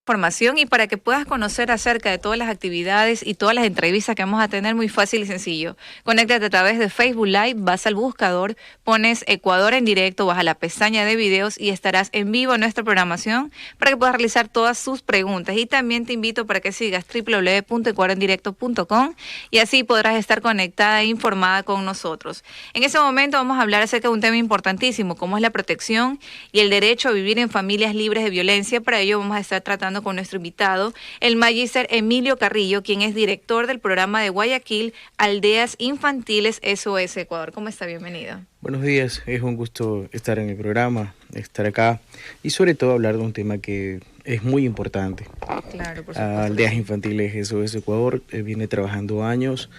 Información y para que puedas conocer acerca de todas las actividades y todas las entrevistas que vamos a tener, muy fácil y sencillo. Conéctate a través de Facebook Live, vas al buscador, pones Ecuador en directo, vas a la pestaña de videos y estarás en vivo en nuestra programación para que puedas realizar todas sus preguntas. Y también te invito para que sigas www.ecuadorendirecto.com y así podrás estar conectada e informada con nosotros. En ese momento vamos a hablar acerca de un tema importantísimo, como es la protección y el derecho a vivir en familias libres de violencia. Para ello vamos a estar tratando con nuestro invitado, el magíster Emilio Carrillo, quien es director del programa de Guayaquil, Aldeas Infantiles SOS Ecuador. ¿Cómo está? Bienvenido. Buenos días, es un gusto estar en el programa, estar acá y sobre todo hablar de un tema que es muy importante. Claro, por supuesto. Aldeas Infantiles SOS Ecuador viene trabajando años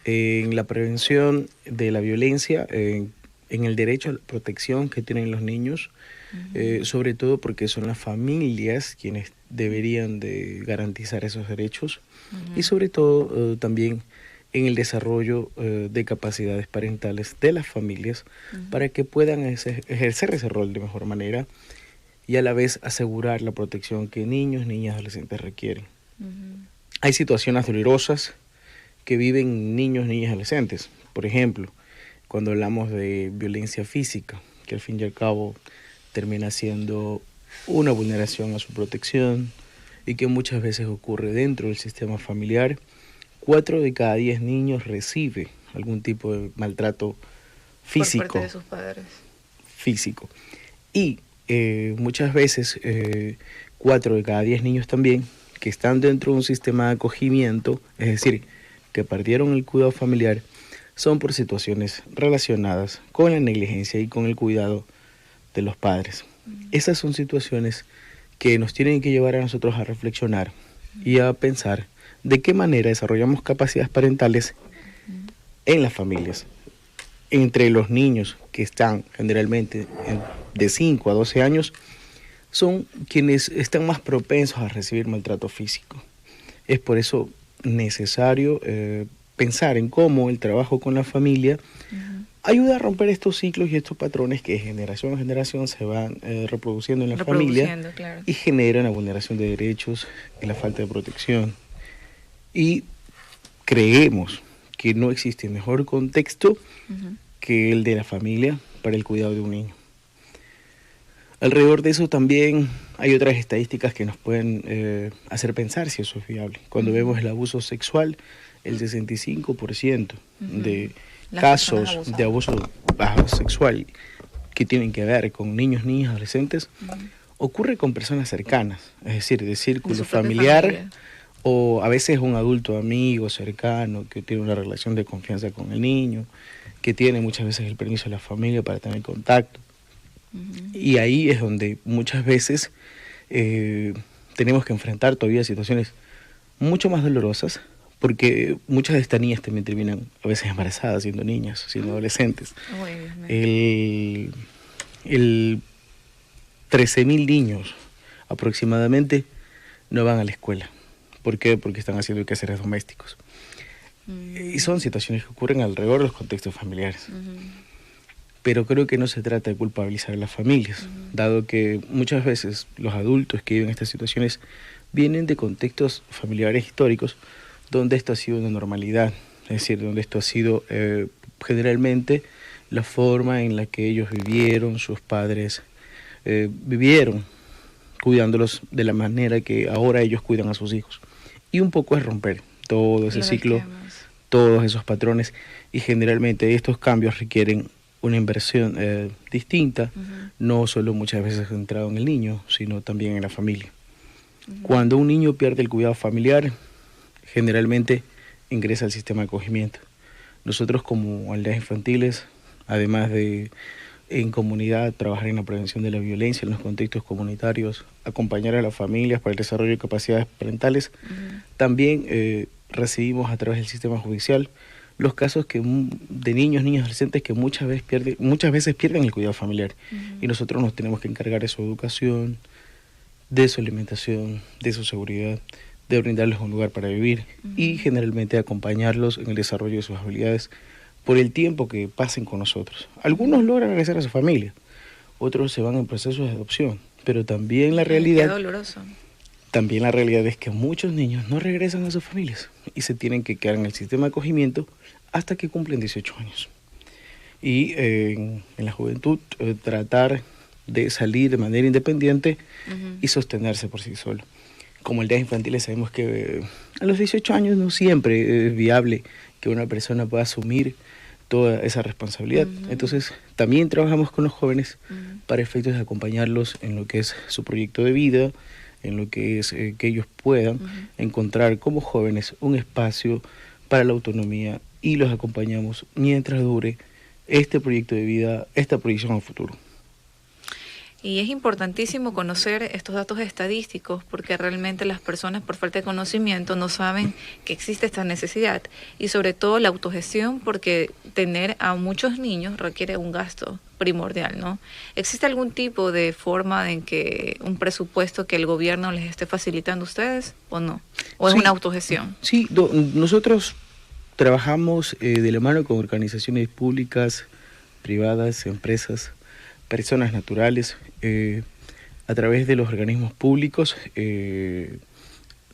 en la prevención de la violencia, en el derecho a la protección que tienen los niños, sobre todo porque son las familias quienes deberían de garantizar esos derechos y sobre todo también en el desarrollo de capacidades parentales de las familias para que puedan ejercer ese rol de mejor manera y a la vez asegurar la protección que niños, niñas, adolescentes requieren. Hay situaciones dolorosas que viven niños, niñas, adolescentes. Por ejemplo, cuando hablamos de violencia física, que al fin y al cabo termina siendo una vulneración a su protección y que muchas veces ocurre dentro del sistema familiar. 4 de cada 10 niños recibe algún tipo de maltrato físico. Por parte de sus padres. Físico. Y muchas veces 4 de cada 10 niños también que están dentro de un sistema de acogimiento, es decir, que perdieron el cuidado familiar, son por situaciones relacionadas con la negligencia y con el cuidado de los padres. Esas son situaciones que nos tienen que llevar a nosotros a reflexionar y a pensar de qué manera desarrollamos capacidades parentales en las familias. Entre los niños que están generalmente de 5 a 12 años, son quienes están más propensos a recibir maltrato físico. Es por eso necesario pensar en cómo el trabajo con la familia ayuda a romper estos ciclos y estos patrones que de generación a generación se van reproduciendo en la familia, claro, y generan la vulneración de derechos y la falta de protección. Y creemos que no existe mejor contexto que el de la familia para el cuidado de un niño. Alrededor de eso también hay otras estadísticas que nos pueden hacer pensar si eso es viable. Cuando vemos el abuso sexual, el 65% de casos de abuso sexual que tienen que ver con niños, niñas, adolescentes, ocurre con personas cercanas, es decir, de círculo familiar o a veces un adulto amigo cercano que tiene una relación de confianza con el niño, que tiene muchas veces el permiso de la familia para tener contacto. Y ahí es donde muchas veces tenemos que enfrentar todavía situaciones mucho más dolorosas, porque muchas de estas niñas también terminan a veces embarazadas siendo niñas, siendo adolescentes. El 13.000 niños aproximadamente no van a la escuela. ¿Por qué? Porque están haciendo quehaceres domésticos. Y son situaciones que ocurren alrededor de los contextos familiares. Pero creo que no se trata de culpabilizar a las familias, dado que muchas veces los adultos que viven estas situaciones vienen de contextos familiares históricos donde esto ha sido una normalidad, es decir, donde esto ha sido generalmente la forma en la que ellos vivieron, sus padres vivieron, cuidándolos de la manera que ahora ellos cuidan a sus hijos. Y un poco es romper todo ese ciclo, todos esos patrones, y generalmente estos cambios requieren una inversión distinta, no solo muchas veces centrado en el niño, sino también en la familia. Cuando un niño pierde el cuidado familiar, generalmente ingresa al sistema de acogimiento. Nosotros como aldeas infantiles, además de en comunidad trabajar en la prevención de la violencia en los contextos comunitarios, acompañar a las familias para el desarrollo de capacidades parentales, también recibimos a través del sistema judicial los casos de niños, niñas, adolescentes que muchas veces pierden el cuidado familiar y nosotros nos tenemos que encargar de su educación, de su alimentación, de su seguridad, de brindarles un lugar para vivir y generalmente acompañarlos en el desarrollo de sus habilidades por el tiempo que pasen con nosotros. Algunos logran regresar a su familia, otros se van en procesos de adopción, pero también la realidad... Qué doloroso. también la realidad es que muchos niños no regresan a sus familias y se tienen que quedar en el sistema de acogimiento hasta que cumplen 18 años. Y en la juventud tratar de salir de manera independiente y sostenerse por sí solo. Como aldeas infantiles sabemos que a los 18 años no siempre es viable que una persona pueda asumir toda esa responsabilidad. Entonces también trabajamos con los jóvenes para efectos de acompañarlos en lo que es su proyecto de vida, en lo que es que ellos puedan encontrar como jóvenes un espacio para la autonomía y los acompañamos mientras dure este proyecto de vida, esta proyección al futuro. Y es importantísimo conocer estos datos estadísticos porque realmente las personas por falta de conocimiento no saben que existe esta necesidad y sobre todo la autogestión porque tener a muchos niños requiere un gasto primordial, ¿no? ¿Existe algún tipo de forma en que un presupuesto que el gobierno les esté facilitando a ustedes o no? ¿O es una autogestión? Sí, nosotros trabajamos de la mano con organizaciones públicas, privadas, empresas, personas naturales, a través de los organismos públicos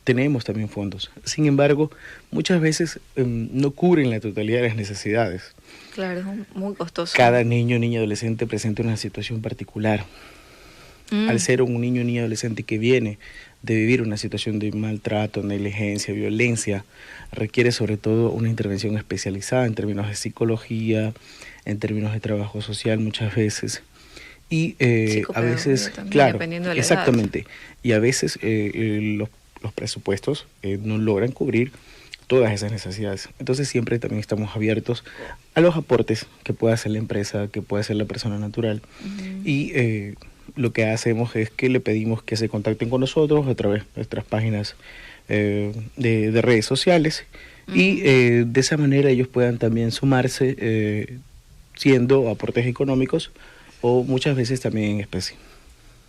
tenemos también fondos. Sin embargo, muchas veces no cubren la totalidad de las necesidades. Claro, es muy costoso. Cada niño o niña adolescente presenta una situación particular. Al ser un niño o niña adolescente que viene de vivir una situación de maltrato, negligencia, violencia, requiere sobre todo una intervención especializada en términos de psicología, en términos de trabajo social muchas veces. Y a veces, también, claro, exactamente, y a veces los presupuestos no logran cubrir todas esas necesidades. Entonces siempre también estamos abiertos a los aportes que pueda hacer la empresa, que pueda hacer la persona natural. Y lo que hacemos es que le pedimos que se contacten con nosotros a través de nuestras páginas de redes sociales y de esa manera ellos puedan también sumarse siendo aportes económicos o muchas veces también en especie.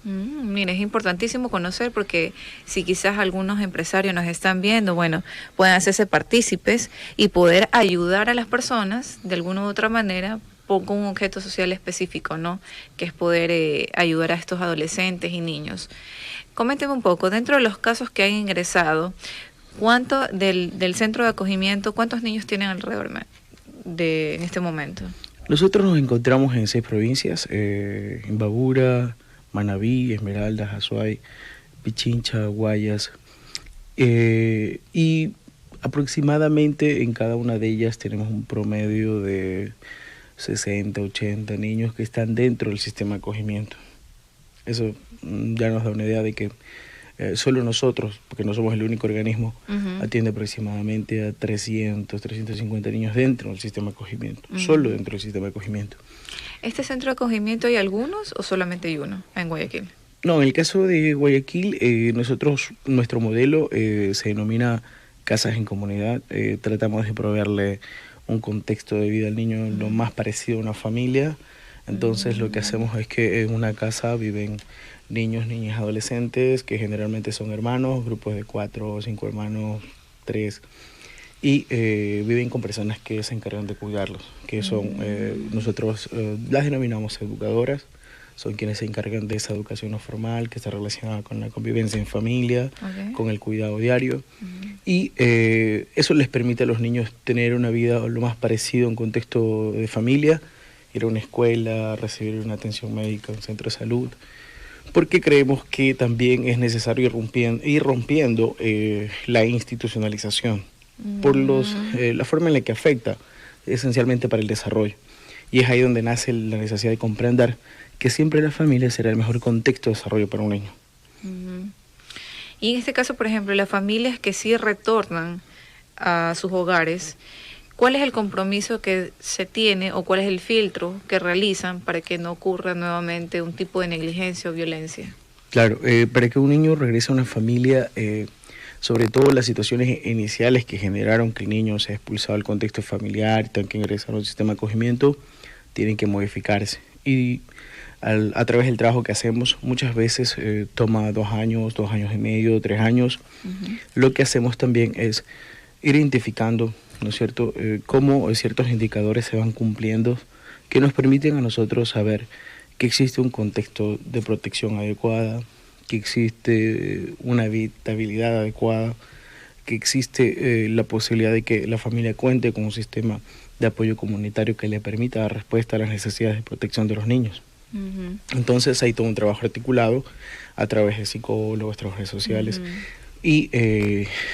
Mire, es importantísimo conocer porque si quizás algunos empresarios nos están viendo, bueno, pueden hacerse partícipes y poder ayudar a las personas de alguna u otra manera con un objeto social específico, ¿no? Que es poder ayudar a estos adolescentes y niños. Coménteme un poco, dentro de los casos que han ingresado, ¿cuánto del centro de acogimiento, cuántos niños tienen alrededor en este momento? Nosotros nos encontramos en 6 provincias, Imbabura, Manabí, Esmeraldas, Azuay, Pichincha, Guayas, y aproximadamente en cada una de ellas tenemos un promedio de 60, 80 niños que están dentro del sistema de acogimiento. Eso ya nos da una idea de que solo nosotros, porque no somos el único organismo, atiende aproximadamente a 300, 350 niños dentro del sistema de acogimiento, solo dentro del sistema de acogimiento. ¿Este centro de acogimiento hay algunos o solamente hay uno en Guayaquil? No, en el caso de Guayaquil, nuestro modelo se denomina Casas en Comunidad. Tratamos de proveerle un contexto de vida al niño lo más parecido a una familia. Entonces lo que hacemos es que en una casa viven niños, niñas, adolescentes, que generalmente son hermanos, grupos de 4 o 5 hermanos, 3, y viven con personas que se encargan de cuidarlos, que son, nosotros las denominamos educadoras, son quienes se encargan de esa educación no formal, que está relacionada con la convivencia en familia, con el cuidado diario, y eso les permite a los niños tener una vida lo más parecido a un contexto de familia, ir a una escuela, recibir una atención médica, un centro de salud, porque creemos que también es necesario ir rompiendo la institucionalización por la forma en la que afecta esencialmente para el desarrollo. Y es ahí donde nace la necesidad de comprender que siempre la familia será el mejor contexto de desarrollo para un niño. Y en este caso, por ejemplo, las familias que sí retornan a sus hogares, ¿cuál es el compromiso que se tiene o cuál es el filtro que realizan para que no ocurra nuevamente un tipo de negligencia o violencia? Claro, para que un niño regrese a una familia, sobre todo las situaciones iniciales que generaron que el niño sea expulsado del contexto familiar, tenga que ingresar a un sistema de acogimiento, tienen que modificarse. Y a través del trabajo que hacemos, muchas veces toma 2 años, 2 años y medio, 3 años. Lo que hacemos también es ir identificando, ¿no es cierto?, cómo ciertos indicadores se van cumpliendo que nos permiten a nosotros saber que existe un contexto de protección adecuada, que existe una habitabilidad adecuada, que existe la posibilidad de que la familia cuente con un sistema de apoyo comunitario que le permita dar respuesta a las necesidades de protección de los niños. Entonces hay todo un trabajo articulado a través de psicólogos, trabajadores sociales y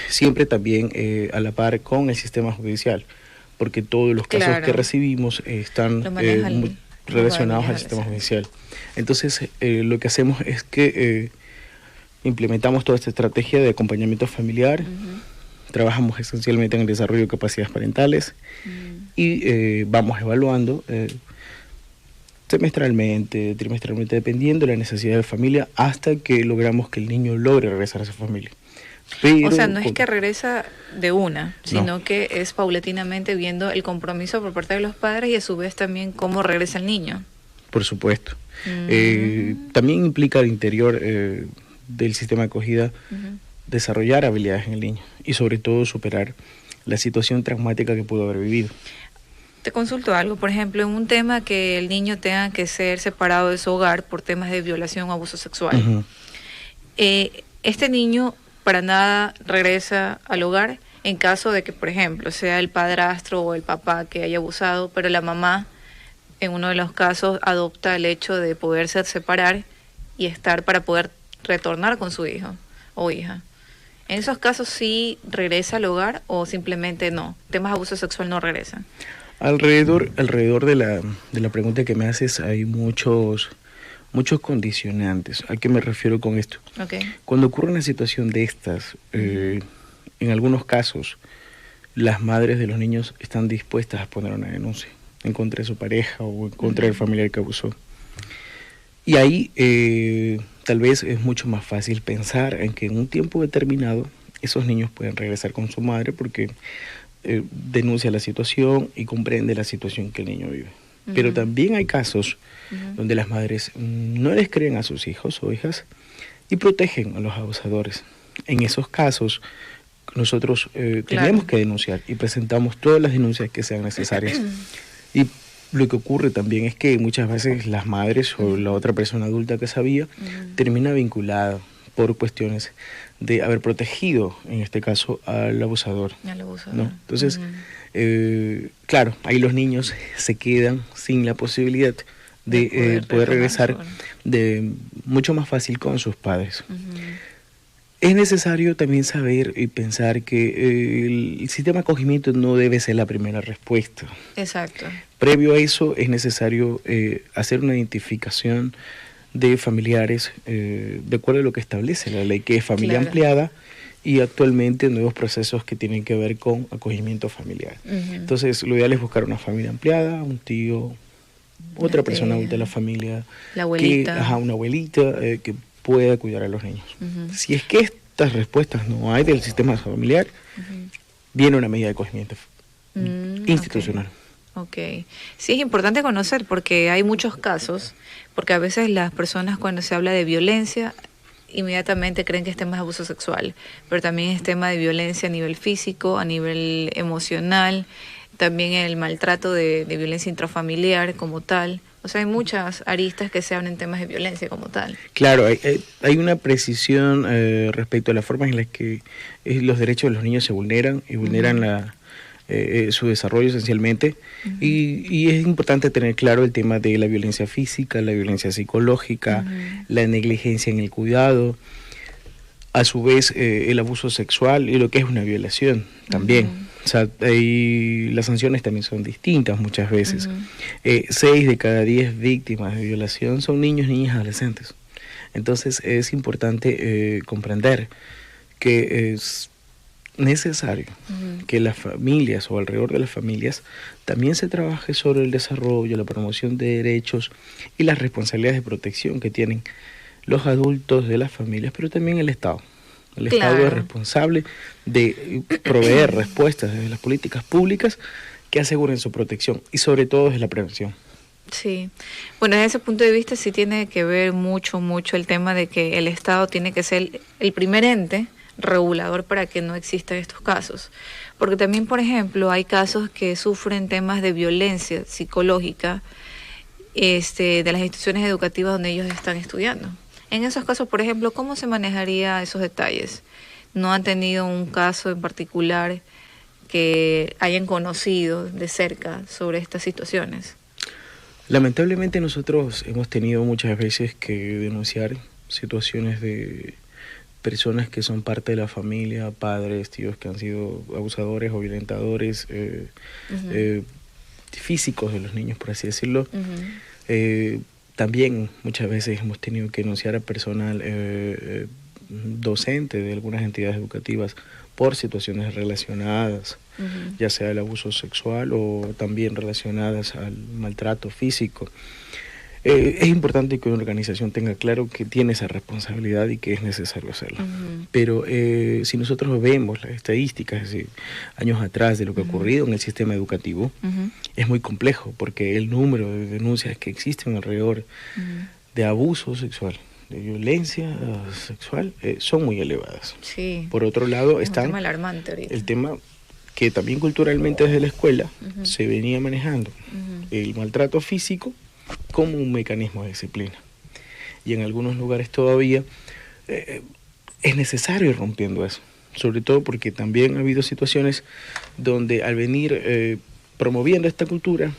siempre también a la par con el sistema judicial, porque todos los casos que recibimos están relacionados al sistema judicial. Entonces lo que hacemos es que implementamos toda esta estrategia de acompañamiento familiar, trabajamos esencialmente en el desarrollo de capacidades parentales y vamos evaluando semestralmente, trimestralmente, dependiendo de la necesidad de la familia, hasta que logramos que el niño logre regresar a su familia. Pero, o sea, no es que regresa de una, sino que es paulatinamente viendo el compromiso por parte de los padres y a su vez también cómo regresa el niño. Por supuesto. También implica al interior del sistema de acogida desarrollar habilidades en el niño y sobre todo superar la situación traumática que pudo haber vivido. Te consulto algo, por ejemplo, en un tema que el niño tenga que ser separado de su hogar por temas de violación o abuso sexual. Este niño para nada regresa al hogar en caso de que, por ejemplo, sea el padrastro o el papá que haya abusado, pero la mamá, en uno de los casos, adopta el hecho de poderse separar y estar para poder retornar con su hijo o hija. ¿En esos casos sí regresa al hogar o simplemente no? Temas de abuso sexual no regresan. Alrededor de la pregunta que me haces hay muchos condicionantes. ¿A qué me refiero con esto? Cuando ocurre una situación de estas, en algunos casos, las madres de los niños están dispuestas a poner una denuncia en contra de su pareja o en contra del familiar que abusó. Y ahí tal vez es mucho más fácil pensar en que en un tiempo determinado esos niños pueden regresar con su madre porque denuncia la situación y comprende la situación que el niño vive. Pero también hay casos donde las madres no les creen a sus hijos o hijas y protegen a los abusadores. En esos casos nosotros tenemos que denunciar y presentamos todas las denuncias que sean necesarias. Y lo que ocurre también es que muchas veces las madres o la otra persona adulta que sabía termina vinculada por cuestiones de haber protegido, en este caso, al abusador. ¿No? Entonces, claro, ahí los niños se quedan sin la posibilidad de poder regresar mucho más fácil con sus padres. Es necesario también saber y pensar que el sistema de acogimiento no debe ser la primera respuesta. Exacto. Previo a eso es necesario hacer una identificación de familiares de acuerdo a lo que establece la ley, que es familia ampliada y actualmente nuevos procesos que tienen que ver con acogimiento familiar. Entonces, lo ideal es buscar una familia ampliada, un tío, otra persona adulta de la familia, la abuelita, una abuelita que pueda cuidar a los niños. Si es que estas respuestas no hay del sistema familiar, viene una medida de acogimiento institucional. Sí, es importante conocer porque hay muchos casos, porque a veces las personas cuando se habla de violencia inmediatamente creen que es tema de abuso sexual, pero también es tema de violencia a nivel físico, a nivel emocional, también el maltrato de violencia intrafamiliar como tal. O sea, hay muchas aristas que se hablan en temas de violencia como tal. Claro, hay una precisión respecto a las formas en las que los derechos de los niños se vulneran y vulneran su desarrollo esencialmente. Y es importante tener claro el tema de la violencia física, la violencia psicológica, la negligencia en el cuidado, a su vez el abuso sexual y lo que es una violación también. O sea, las sanciones también son distintas muchas veces. 6 de cada 10 víctimas de violación son niños, niñas, adolescentes. Entonces es importante comprender que es necesario que las familias o alrededor de las familias también se trabaje sobre el desarrollo, la promoción de derechos y las responsabilidades de protección que tienen los adultos de las familias, pero también el Estado. El Estado es responsable de proveer respuestas desde las políticas públicas que aseguren su protección y sobre todo desde la prevención. Sí, bueno, desde ese punto de vista sí tiene que ver mucho el tema de que el Estado tiene que ser el primer ente regulador para que no existan estos casos. Porque también, por ejemplo, hay casos que sufren temas de violencia psicológica de las instituciones educativas donde ellos están estudiando. En esos casos, por ejemplo, ¿cómo se manejaría esos detalles? ¿No han tenido un caso en particular que hayan conocido de cerca sobre estas situaciones? Lamentablemente nosotros hemos tenido muchas veces que denunciar situaciones de personas que son parte de la familia, padres, tíos que han sido abusadores o violentadores físicos de los niños, por así decirlo. También muchas veces hemos tenido que denunciar a personal docente de algunas entidades educativas por situaciones relacionadas, ya sea el abuso sexual o también relacionadas al maltrato físico. Es importante que una organización tenga claro que tiene esa responsabilidad y que es necesario hacerlo. Pero si nosotros vemos las estadísticas de años atrás de lo que ha ocurrido en el sistema educativo, es muy complejo porque el número de denuncias que existen alrededor de abuso sexual, de violencia sexual, son muy elevadas. Sí. Por otro lado, Es un tema alarmante ahorita. el tema que también culturalmente desde la escuela se venía manejando, el maltrato físico como un mecanismo de disciplina. Y en algunos lugares todavía es necesario ir rompiendo eso, sobre todo porque también ha habido situaciones donde al venir promoviendo esta cultura,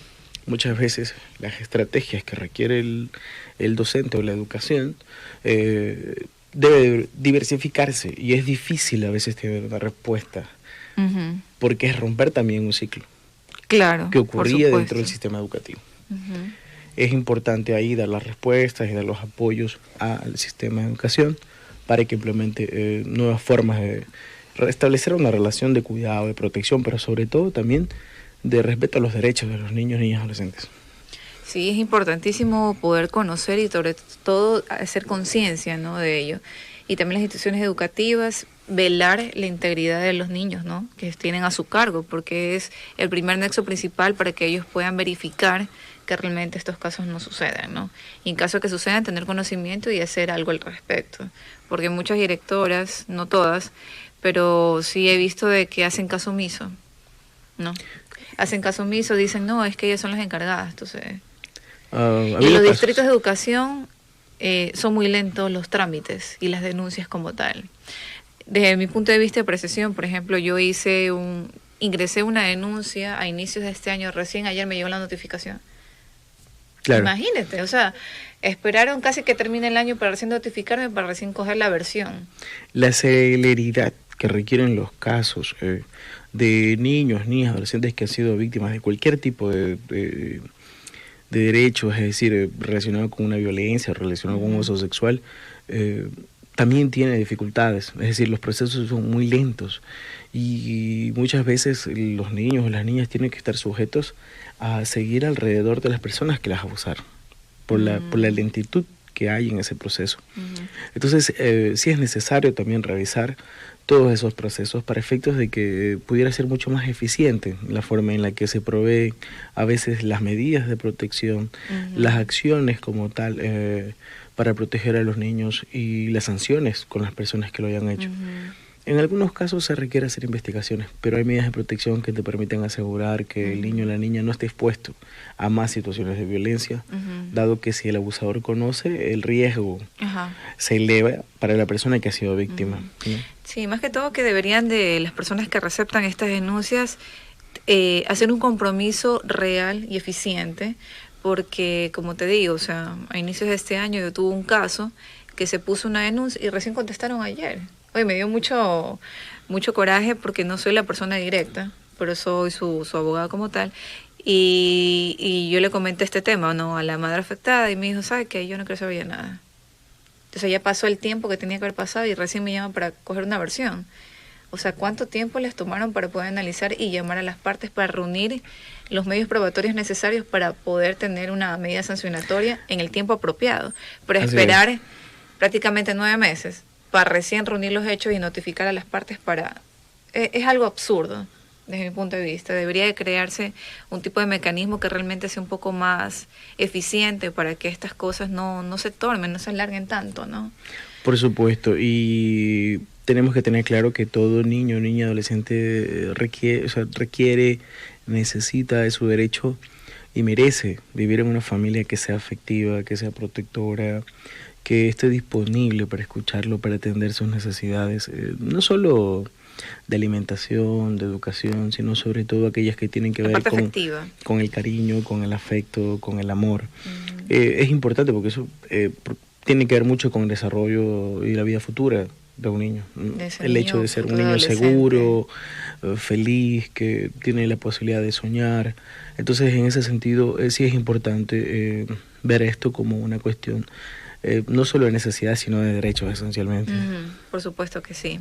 muchas veces las estrategias que requiere el docente o la educación debe diversificarse y es difícil a veces tener una respuesta, porque es romper también un ciclo que ocurría dentro del sistema educativo. Es importante ahí dar las respuestas y dar los apoyos al sistema de educación para que implemente nuevas formas de restablecer una relación de cuidado, de protección, pero sobre todo también de respeto a los derechos de los niños, niñas y adolescentes. Sí, es importantísimo poder conocer y sobre todo hacer conciencia, ¿no?, de ello. Y también las instituciones educativas, velar la integridad de los niños, ¿no?, que tienen a su cargo, porque es el primer nexo principal para que ellos puedan verificar que realmente estos casos no sucedan, ¿no? Y en caso de que sucedan, tener conocimiento y hacer algo al respecto. Porque muchas directoras, no todas, pero sí he visto de que hacen caso omiso, ¿no? Hacen caso omiso, dicen, no, es que ellas son las encargadas, entonces... y los distritos de educación son muy lentos los trámites y las denuncias como tal. Desde mi punto de vista de apreciación, por ejemplo, yo ingresé una denuncia a inicios de este año, recién ayer me llegó la notificación. Claro. Imagínate, o sea, esperaron casi que termine el año para recién notificarme, para recién coger la versión. La celeridad que requieren los casos de niños, niñas, adolescentes que han sido víctimas de cualquier tipo de derechos, es decir, relacionado con una violencia, relacionado con un abuso sexual, también tiene dificultades. Es decir, los procesos son muy lentos y muchas veces los niños o las niñas tienen que estar sujetos a seguir alrededor de las personas que las abusaron, por la lentitud que hay en ese proceso. Entonces, sí es necesario también revisar todos esos procesos para efectos de que pudiera ser mucho más eficiente la forma en la que se proveen a veces las medidas de protección, las acciones como tal para proteger a los niños y las sanciones con las personas que lo hayan hecho. En algunos casos se requiere hacer investigaciones, pero hay medidas de protección que te permiten asegurar que el niño o la niña no esté expuesto a más situaciones de violencia, dado que si el abusador conoce, el riesgo se eleva para la persona que ha sido víctima. ¿Sí? Sí, más que todo que deberían de las personas que receptan estas denuncias hacer un compromiso real y eficiente, porque como te digo, o sea, a inicios de este año yo tuve un caso que se puso una denuncia y recién contestaron ayer. Oye, me dio mucho coraje porque no soy la persona directa, pero soy su abogada como tal. Y yo le comenté este tema, ¿no?, a la madre afectada y me dijo, ¿sabes qué? Yo no quiero saber nada. Entonces ya pasó el tiempo que tenía que haber pasado y recién me llaman para coger una versión. O sea, ¿cuánto tiempo les tomaron para poder analizar y llamar a las partes para reunir los medios probatorios necesarios para poder tener una medida sancionatoria en el tiempo apropiado? Pero esperar prácticamente 9 meses para recién reunir los hechos y notificar a las partes es algo absurdo desde mi punto de vista. Debería de crearse un tipo de mecanismo que realmente sea un poco más eficiente para que estas cosas no se tormen, no se alarguen tanto, ¿no? Por supuesto, y tenemos que tener claro que todo niño, niña, adolescente requiere, necesita de su derecho y merece vivir en una familia que sea afectiva, que sea protectora, que esté disponible para escucharlo, para atender sus necesidades, no solo de alimentación, de educación, sino sobre todo aquellas que tienen que ver con el cariño, con el afecto, con el amor. Es importante porque eso tiene que ver mucho con el desarrollo y la vida futura de un niño. El hecho de ser un niño seguro, feliz, que tiene la posibilidad de soñar. Entonces, en ese sentido, sí es importante ver esto como una cuestión no solo de necesidad, sino de derechos esencialmente. Por supuesto que sí.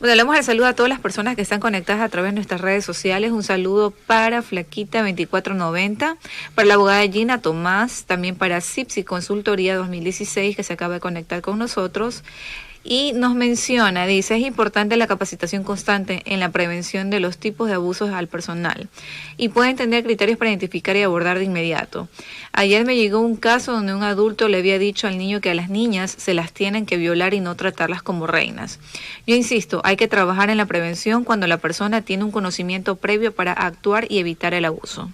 Bueno, le damos el saludo a todas las personas que están conectadas a través de nuestras redes sociales. Un saludo para Flaquita2490, para la abogada Gina Tomás, también para CIPSI Consultoría 2016, que se acaba de conectar con nosotros. Y nos menciona, dice, es importante la capacitación constante en la prevención de los tipos de abusos al personal y pueden tener criterios para identificar y abordar de inmediato. Ayer me llegó un caso donde un adulto le había dicho al niño que a las niñas se las tienen que violar y no tratarlas como reinas. Yo insisto, hay que trabajar en la prevención cuando la persona tiene un conocimiento previo para actuar y evitar el abuso.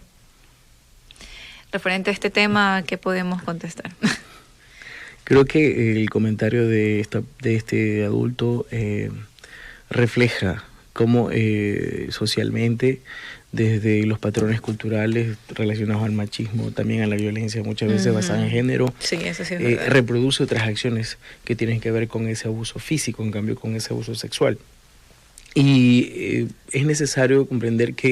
Referente a este tema, ¿qué podemos contestar? Creo que el comentario de este adulto refleja cómo socialmente, desde los patrones culturales relacionados al machismo, también a la violencia muchas veces basada en género, sí, eso sí es reproduce otras acciones que tienen que ver con ese abuso físico, en cambio con ese abuso sexual. Y es necesario comprender que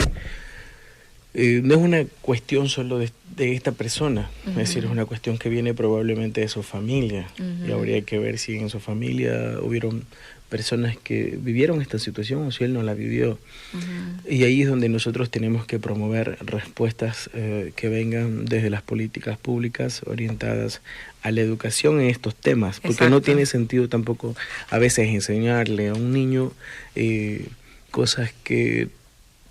no es una cuestión solo de esta persona, es decir, es una cuestión que viene probablemente de su familia, y habría que ver si en su familia hubieron personas que vivieron esta situación o si él no la vivió. Y ahí es donde nosotros tenemos que promover respuestas que vengan desde las políticas públicas orientadas a la educación en estos temas, porque no tiene sentido tampoco a veces enseñarle a un niño cosas que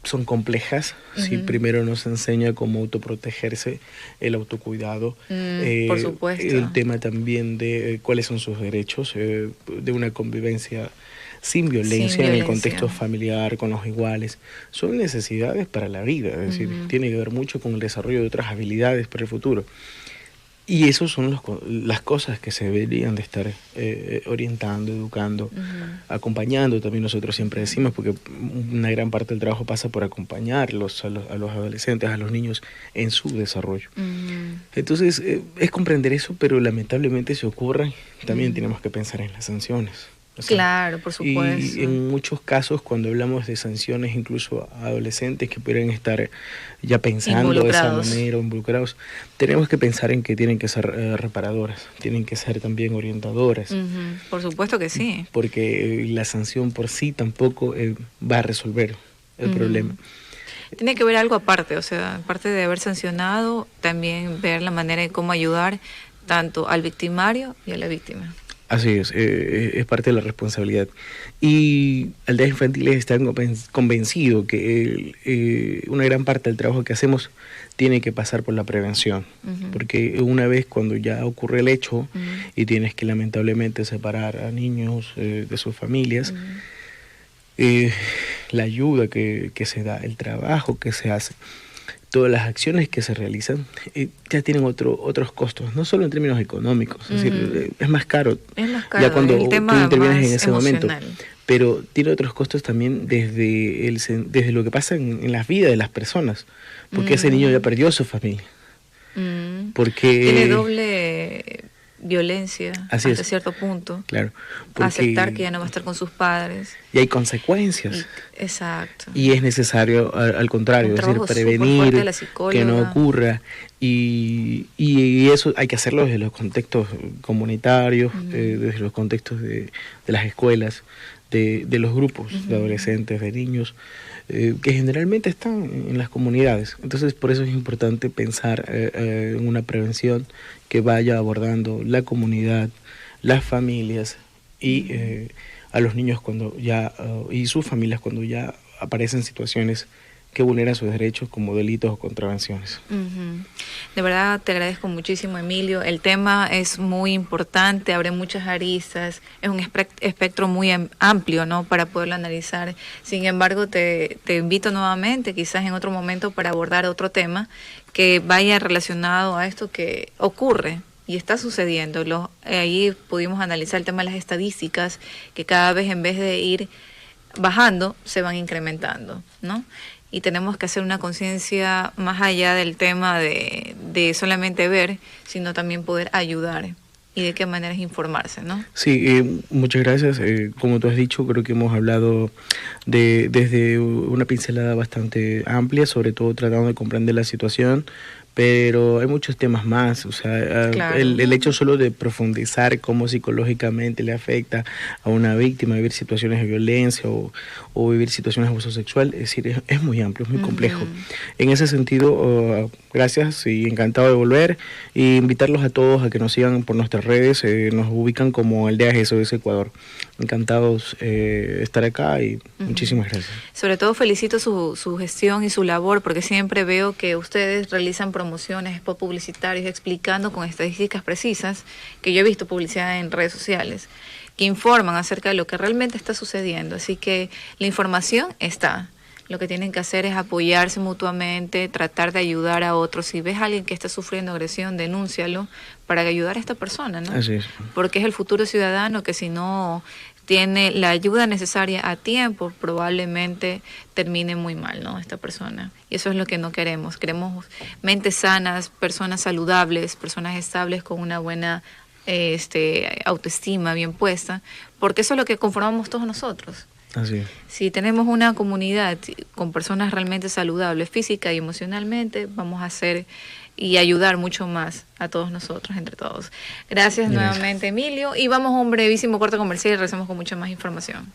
son complejas, si primero nos enseña cómo autoprotegerse, el autocuidado, por supuesto. El tema también de cuáles son sus derechos, de una convivencia sin violencia en el contexto familiar, con los iguales, son necesidades para la vida, es decir, tiene que ver mucho con el desarrollo de otras habilidades para el futuro. Y esas son las cosas que se deberían de estar orientando, educando, acompañando. También nosotros siempre decimos, porque una gran parte del trabajo pasa por acompañarlos a los adolescentes, a los niños en su desarrollo. Entonces, es comprender eso, pero lamentablemente si ocurre, también tenemos que pensar en las sanciones. O sea, claro, por supuesto. Y en muchos casos, cuando hablamos de sanciones, incluso a adolescentes que pudieran estar ya pensando de esa manera, involucrados, tenemos que pensar en que tienen que ser reparadoras, tienen que ser también orientadoras. Por supuesto que sí. Porque la sanción por sí tampoco va a resolver el problema. Tiene que ver algo aparte, o sea, aparte de haber sancionado, también ver la manera de cómo ayudar tanto al victimario y a la víctima. Así es parte de la responsabilidad. Y Aldeas Infantiles están convencidos que una gran parte del trabajo que hacemos tiene que pasar por la prevención, porque una vez cuando ya ocurre el hecho y tienes que lamentablemente separar a niños de sus familias, la ayuda que se da, el trabajo que se hace, todas las acciones que se realizan ya tienen otros costos, no solo en términos económicos, es decir, es más caro, ya cuando tú intervienes en ese momento, pero tiene otros costos también desde lo que pasa en las vidas de las personas, porque ese niño ya perdió su familia, porque tiene doble violencia hasta cierto punto, claro, aceptar que ya no va a estar con sus padres y hay consecuencias, exacto, y es necesario al contrario, es decir, prevenir que no ocurra, y eso hay que hacerlo desde los contextos comunitarios, desde los contextos de las escuelas, de los grupos de adolescentes, de niños, que generalmente están en las comunidades. Entonces, por eso es importante pensar en una prevención que vaya abordando la comunidad, las familias y a los niños cuando ya y sus familias cuando ya aparecen situaciones que vulneran sus derechos como delitos o contravenciones. De verdad te agradezco muchísimo, Emilio. El tema es muy importante, abre muchas aristas, es un espectro muy amplio, ¿no?, para poderlo analizar. Sin embargo, te invito nuevamente, quizás en otro momento, para abordar otro tema que vaya relacionado a esto que ocurre y está sucediendo. Ahí pudimos analizar el tema de las estadísticas, que cada vez en vez de ir bajando, se van incrementando, ¿no? Y tenemos que hacer una conciencia más allá del tema de solamente ver, sino también poder ayudar. Y de qué manera es informarse, ¿no? Sí, muchas gracias. Como tú has dicho, creo que hemos hablado desde una pincelada bastante amplia, sobre todo tratando de comprender la situación, pero hay muchos temas más. O sea, claro. el hecho solo de profundizar cómo psicológicamente le afecta a una víctima vivir situaciones de violencia o vivir situaciones de abuso sexual, es decir, es muy amplio, es muy complejo. En ese sentido, gracias y encantado de volver, y invitarlos a todos a que nos sigan por nuestras redes. Nos ubican como Aldea SOS Ecuador. Encantados de estar acá y muchísimas gracias. Sobre todo felicito su gestión y su labor, porque siempre veo que ustedes realizan promociones, spots publicitarios, explicando con estadísticas precisas, que yo he visto publicidad en redes sociales, que informan acerca de lo que realmente está sucediendo. Así que la información está. Lo que tienen que hacer es apoyarse mutuamente, tratar de ayudar a otros. Si ves a alguien que está sufriendo agresión, denúncialo para ayudar a esta persona, ¿no? Así es. Porque es el futuro ciudadano que, si no tiene la ayuda necesaria a tiempo, probablemente termine muy mal, ¿no? Esta persona. Y eso es lo que no queremos. Queremos mentes sanas, personas saludables, personas estables con una buena autoestima bien puesta, porque eso es lo que conformamos todos nosotros. Así es. Si tenemos una comunidad con personas realmente saludables física y emocionalmente, vamos a hacer y ayudar mucho más a todos nosotros, entre todos. Gracias nuevamente, Emilio, y vamos a un brevísimo corte comercial y regresamos con mucha más información.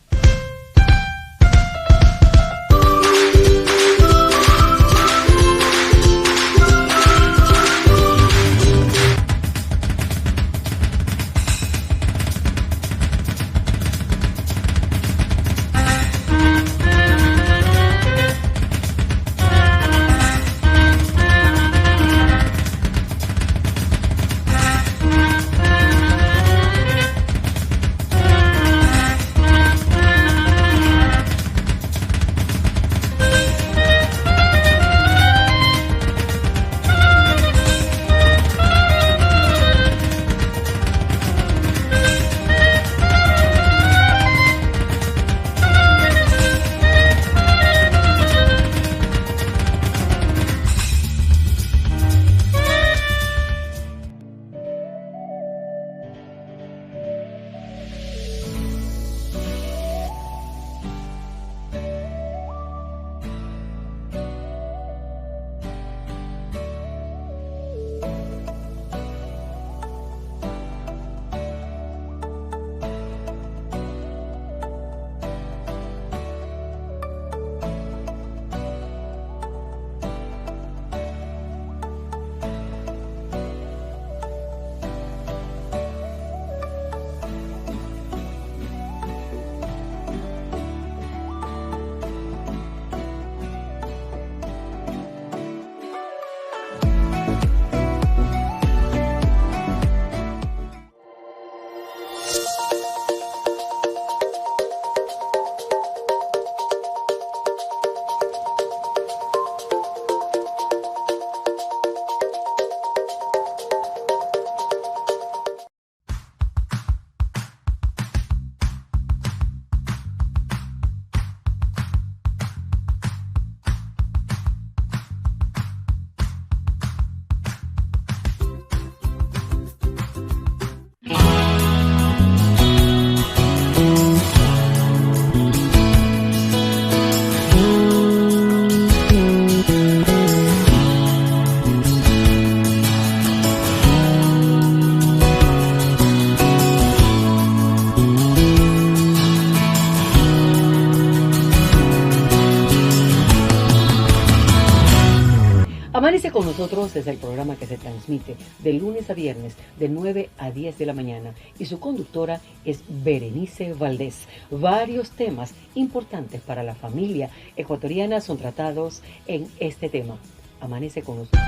Amanece con nosotros es el programa que se transmite de lunes a viernes de 9 a 10 de la mañana y su conductora es Berenice Valdés. Varios temas importantes para la familia ecuatoriana son tratados en este tema. Amanece con nosotros.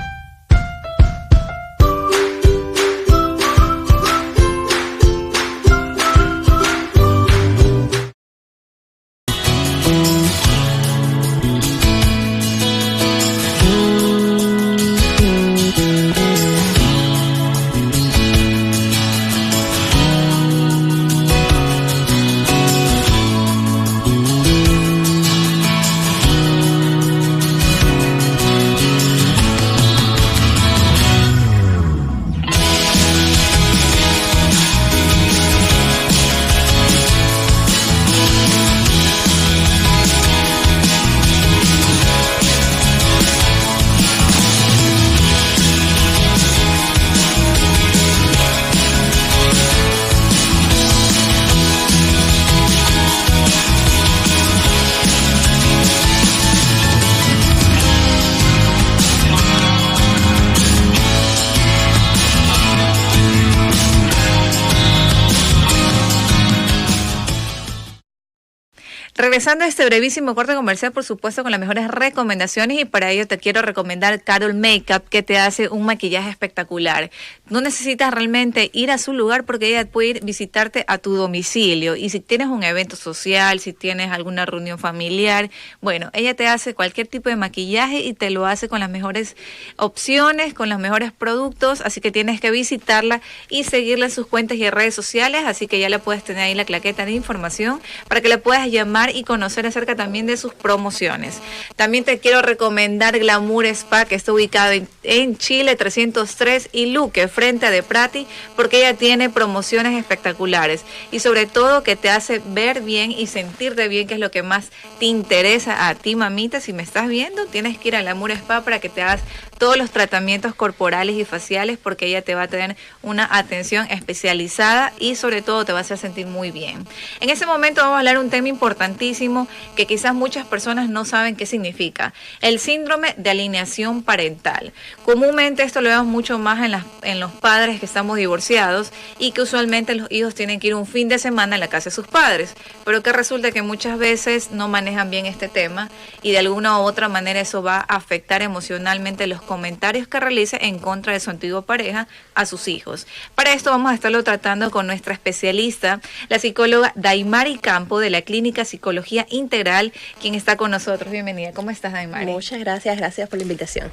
regresando a este brevísimo corte comercial, por supuesto, con las mejores recomendaciones, y para ello te quiero recomendar Carol Makeup, que te hace un maquillaje espectacular. No necesitas realmente ir a su lugar porque ella puede ir visitarte a tu domicilio, y si tienes un evento social, si tienes alguna reunión familiar, bueno, ella te hace cualquier tipo de maquillaje y te lo hace con las mejores opciones, con los mejores productos, así que tienes que visitarla y seguirla en sus cuentas y redes sociales, así que ya la puedes tener ahí la claqueta de información para que la puedas llamar y conocer acerca también de sus promociones. También te quiero recomendar Glamour Spa, que está ubicado en Chile 303 y Luque, frente a De Prati, porque ella tiene promociones espectaculares y sobre todo que te hace ver bien y sentirte bien, que es lo que más te interesa a ti, mamita. Si me estás viendo, tienes que ir a Glamour Spa para que te hagas todos los tratamientos corporales y faciales, porque ella te va a tener una atención especializada y sobre todo te va a hacer sentir muy bien. En ese momento vamos a hablar de un tema importantísimo que quizás muchas personas no saben qué significa: el síndrome de alienación parental. Comúnmente esto lo vemos mucho más en los padres que estamos divorciados y que usualmente los hijos tienen que ir un fin de semana a la casa de sus padres, pero que resulta que muchas veces no manejan bien este tema y de alguna u otra manera eso va a afectar emocionalmente los comentarios que realice en contra de su antigua pareja a sus hijos. Para esto vamos a estarlo tratando con nuestra especialista, la psicóloga Daimari Campo, de la Clínica Psicología Integral, quien está con nosotros. Bienvenida. ¿Cómo estás, Daimari? Muchas gracias, gracias por la invitación.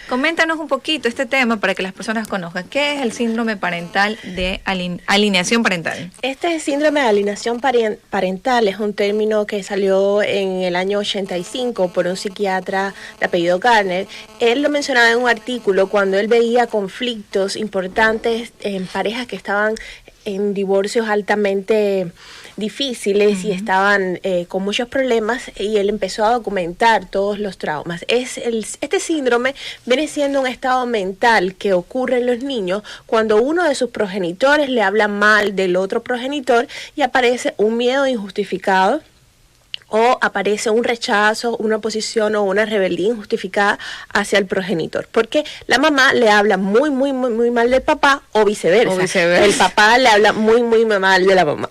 Coméntanos un poquito este tema para que las personas conozcan. ¿Qué es el síndrome parental de alienación parental? Este síndrome de alienación parental es un término que salió en el año 85 por un psiquiatra de apellido Garner. Él lo mencionaba en un artículo cuando él veía conflictos importantes en parejas que estaban en divorcios altamente difíciles y estaban con muchos problemas, y él empezó a documentar todos los traumas. Este síndrome viene siendo un estado mental que ocurre en los niños cuando uno de sus progenitores le habla mal del otro progenitor y aparece un miedo injustificado, o aparece un rechazo, una oposición o una rebeldía injustificada hacia el progenitor. Porque la mamá le habla muy mal del papá, o viceversa. El papá le habla muy mal de la mamá.